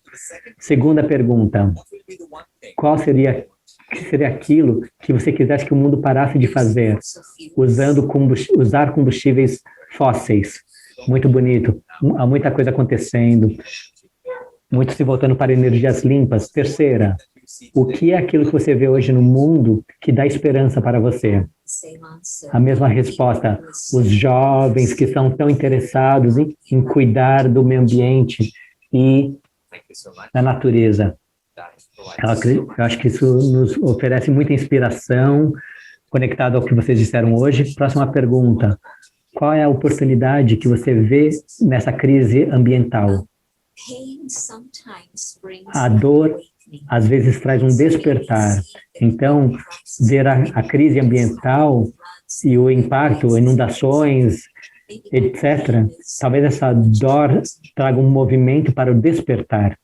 Segunda pergunta. O que seria aquilo que você quisesse que o mundo parasse de fazer, usar combustíveis fósseis? Muito bonito. Há muita coisa acontecendo. Muito se voltando para energias limpas. Terceira, o que é aquilo que você vê hoje no mundo que dá esperança para você? A mesma resposta. Os jovens que estão tão interessados em cuidar do meio ambiente e da natureza. Eu acho que isso nos oferece muita inspiração, conectado ao que vocês disseram hoje. Próxima pergunta. Qual é a oportunidade que você vê nessa crise ambiental? A dor, às vezes, traz um despertar. Então, ver a crise ambiental e o impacto, inundações, etc., talvez essa dor traga um movimento para o despertar.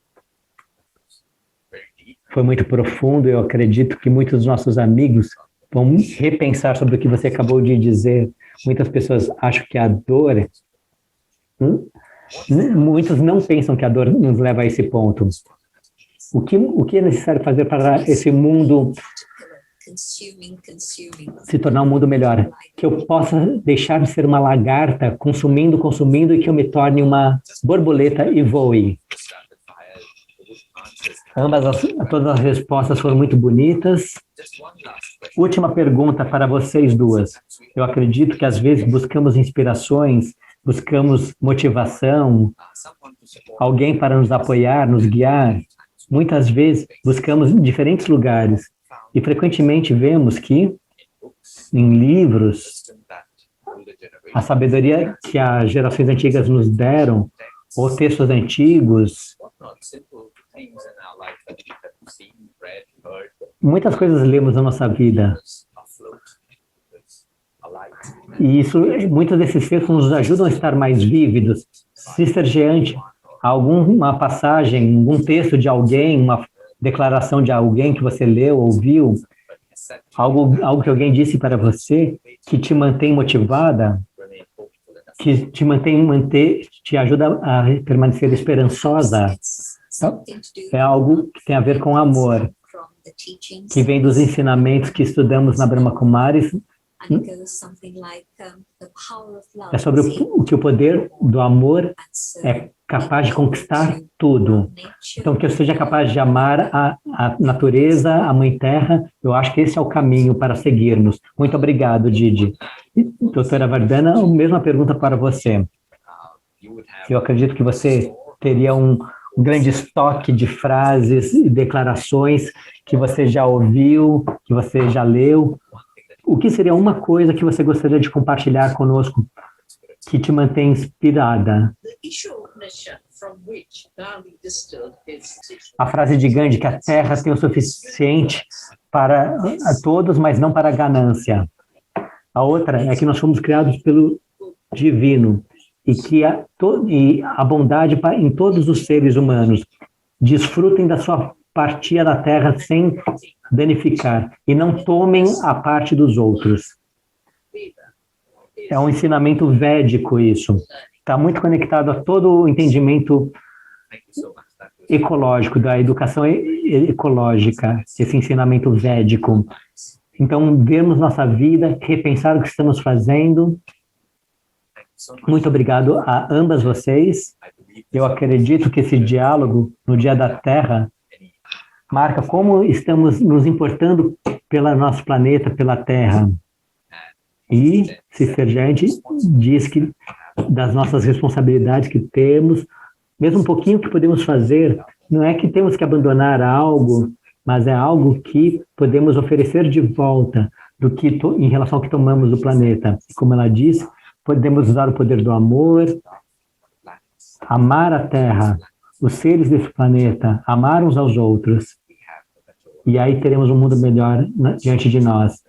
Foi muito profundo, eu acredito que muitos dos nossos amigos vão repensar sobre o que você acabou de dizer. Muitas pessoas acham que a dor... Muitos não pensam que a dor nos leva a esse ponto. O que é necessário fazer para esse mundo se tornar um mundo melhor? Que eu possa deixar de ser uma lagarta consumindo, e que eu me torne uma borboleta e voe. Todas as respostas foram muito bonitas. Última pergunta para vocês duas. Eu acredito que às vezes buscamos inspirações, buscamos motivação, alguém para nos apoiar, nos guiar. Muitas vezes buscamos em diferentes lugares e frequentemente vemos que em livros, a sabedoria que as gerações antigas nos deram, ou textos antigos, muitas coisas lemos na nossa vida. E muitos desses textos nos ajudam a estar mais vívidos. Sister Jayant, alguma passagem, algum texto de alguém, uma declaração de alguém que você leu, ouviu, algo que alguém disse para você que te mantém motivada, que te ajuda a permanecer esperançosa. É algo que tem a ver com amor, que vem dos ensinamentos que estudamos na Brahma Kumaris. É sobre o que o poder do amor é capaz de conquistar tudo. Então, que eu seja capaz de amar a natureza, a Mãe Terra, eu acho que esse é o caminho para seguirmos. Muito obrigado, Didi. Doutora Vardhana, a mesma pergunta para você. Eu acredito que você teria um grande estoque de frases e declarações que você já ouviu, que você já leu. O que seria uma coisa que você gostaria de compartilhar conosco que te mantém inspirada? A frase de Gandhi, que a Terra tem o suficiente para todos, mas não para a ganância. A outra é que nós fomos criados pelo divino e que a bondade em todos os seres humanos. Desfrutem da sua partilha da Terra sem danificar e não tomem a parte dos outros. É um ensinamento védico isso. Está muito conectado a todo o entendimento ecológico, da educação ecológica, esse ensinamento védico. Então, vermos nossa vida, repensar o que estamos fazendo. Muito obrigado a ambas vocês. Eu acredito que esse diálogo no Dia da Terra marca como estamos nos importando pelo nosso planeta, pela Terra. E Sister Jayant diz que das nossas responsabilidades que temos mesmo um pouquinho que podemos fazer, não é que temos que abandonar algo, mas é algo que podemos oferecer de volta do que em relação ao que tomamos do planeta. Como ela diz, podemos usar o poder do amor, amar a Terra, os seres desse planeta, amar uns aos outros. E aí teremos um mundo melhor diante de nós.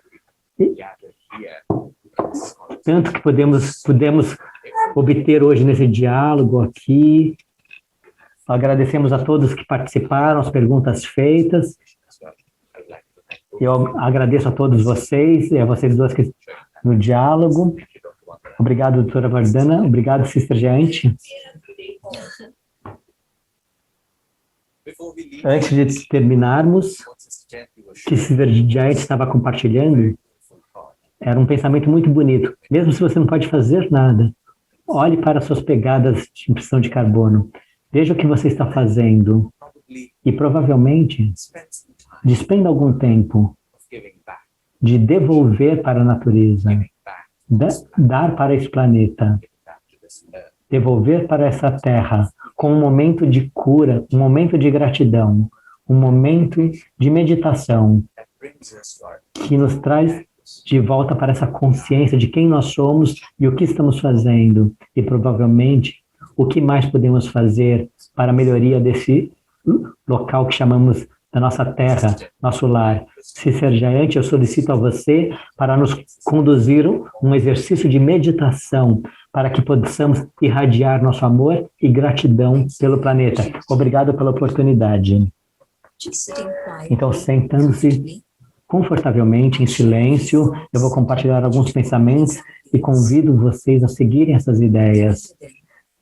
Tanto que podemos obter hoje nesse diálogo aqui. Agradecemos a todos que participaram, as perguntas feitas. Eu agradeço a todos vocês e a vocês duas que no diálogo. Obrigado, doutora Vardana. Obrigado, Sister Giant. Antes de terminarmos, que Sister Giant estava compartilhando, era um pensamento muito bonito. Mesmo se você não pode fazer nada, olhe para suas pegadas de emissão de carbono. Veja o que você está fazendo. E provavelmente, despenda algum tempo de devolver para a natureza, dar para esse planeta, devolver para essa terra, com um momento de cura, um momento de gratidão, um momento de meditação, que nos traz de volta para essa consciência de quem nós somos e o que estamos fazendo. E provavelmente, o que mais podemos fazer para a melhoria desse local que chamamos da nossa terra, nosso lar. Sister Giant, eu solicito a você para nos conduzir um exercício de meditação, para que possamos irradiar nosso amor e gratidão pelo planeta. Obrigado pela oportunidade. Então, sentando-se confortavelmente, em silêncio, eu vou compartilhar alguns pensamentos e convido vocês a seguirem essas ideias.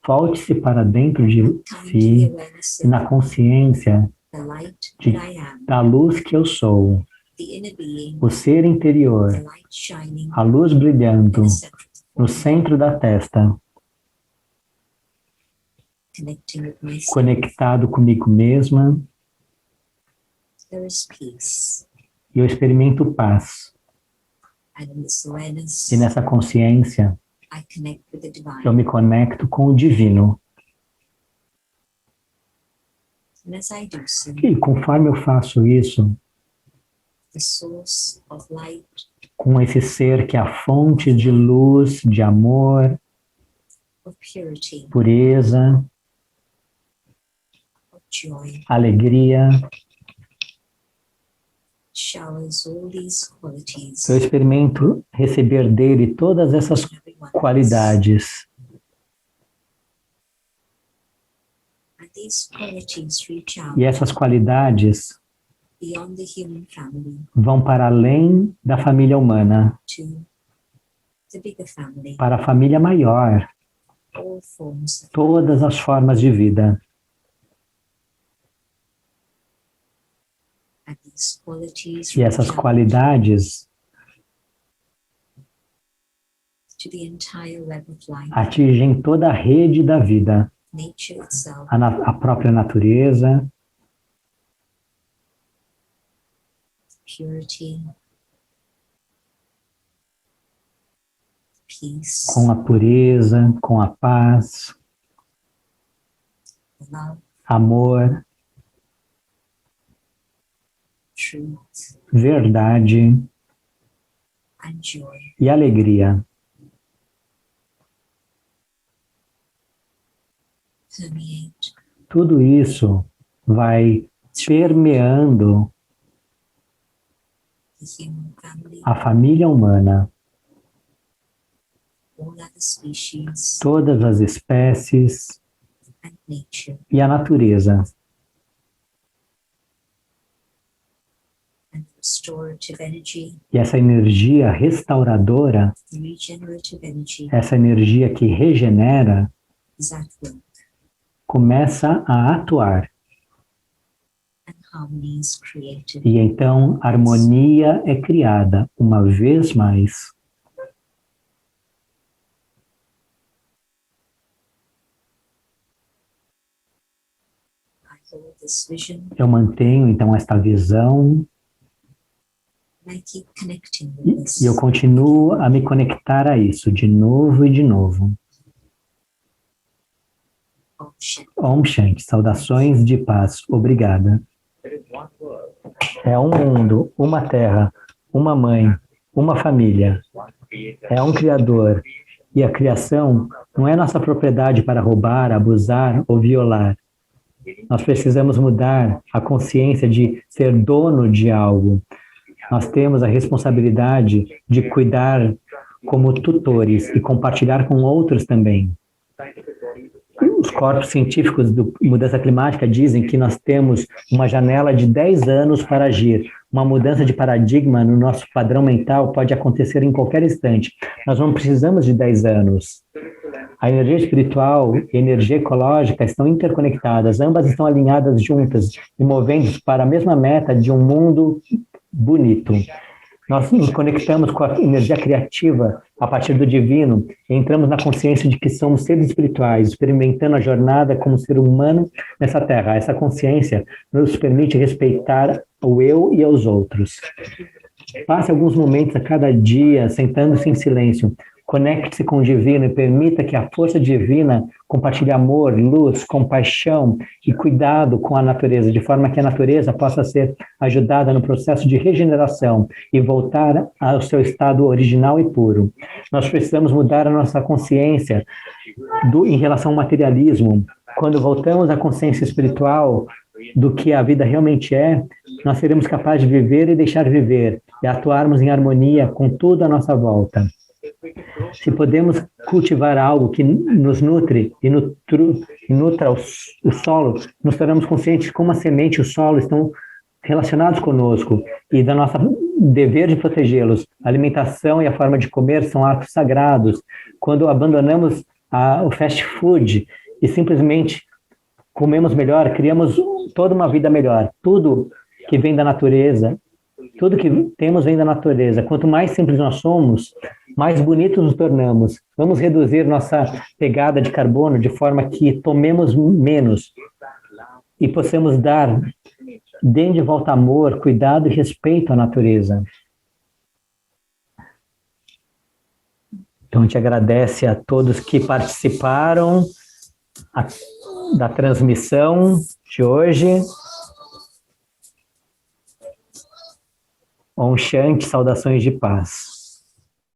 Volte-se para dentro de si e na consciência da luz que eu sou, o ser interior, a luz brilhando no centro da testa, conectado comigo mesma, e eu experimento paz. E nessa consciência, eu me conecto com o divino. E conforme eu faço isso, com esse ser que é a fonte de luz, de amor, pureza, alegria, eu experimento receber dele todas essas qualidades. E essas qualidades vão para além da família humana, para a família maior, todas as formas de vida. E essas qualidades atingem toda a rede da vida, a própria natureza, com a pureza, com a paz, amor, verdade e alegria. Tudo isso vai permeando a família humana, todas as espécies e a natureza. E essa energia restauradora, essa energia que regenera, começa a atuar. E então harmonia é criada uma vez mais. Eu mantenho então esta visão e eu continuo a me conectar a isso de novo e de novo. Om Shanti, saudações de paz, obrigada. É um mundo, uma terra, uma mãe, uma família. É um Criador. E a criação não é nossa propriedade para roubar, abusar ou violar. Nós precisamos mudar a consciência de ser dono de algo. Nós temos a responsabilidade de cuidar como tutores e compartilhar com outros também. Os corpos científicos do mudança climática dizem que nós temos uma janela de 10 anos para agir. Uma mudança de paradigma no nosso padrão mental pode acontecer em qualquer instante. Nós não precisamos de 10 anos. A energia espiritual e a energia ecológica estão interconectadas, ambas estão alinhadas juntas e movendo para a mesma meta de um mundo bonito. Nós nos conectamos com a energia criativa a partir do divino e entramos na consciência de que somos seres espirituais, experimentando a jornada como ser humano nessa terra. Essa consciência nos permite respeitar o eu e aos outros. Passe alguns momentos a cada dia sentando-se em silêncio. Conecte-se com o divino e permita que a força divina compartilhe amor, luz, compaixão e cuidado com a natureza, de forma que a natureza possa ser ajudada no processo de regeneração e voltar ao seu estado original e puro. Nós precisamos mudar a nossa consciência em relação ao materialismo. Quando voltamos à consciência espiritual do que a vida realmente é, nós seremos capazes de viver e deixar viver e atuarmos em harmonia com tudo à nossa volta. Se podemos cultivar algo que nos nutre e nutra o solo, nos tornamos conscientes como a semente e o solo estão relacionados conosco e da nossa dever de protegê-los. A alimentação e a forma de comer são atos sagrados. Quando abandonamos o fast food e simplesmente comemos melhor, criamos toda uma vida melhor. Tudo que vem da natureza, tudo que temos vem da natureza. Quanto mais simples nós somos, mais bonitos nos tornamos. Vamos reduzir nossa pegada de carbono de forma que tomemos menos e possamos dar de volta amor, cuidado e respeito à natureza. Então, a gente agradece a todos que participaram da transmissão de hoje. Om Shanti, saudações de paz.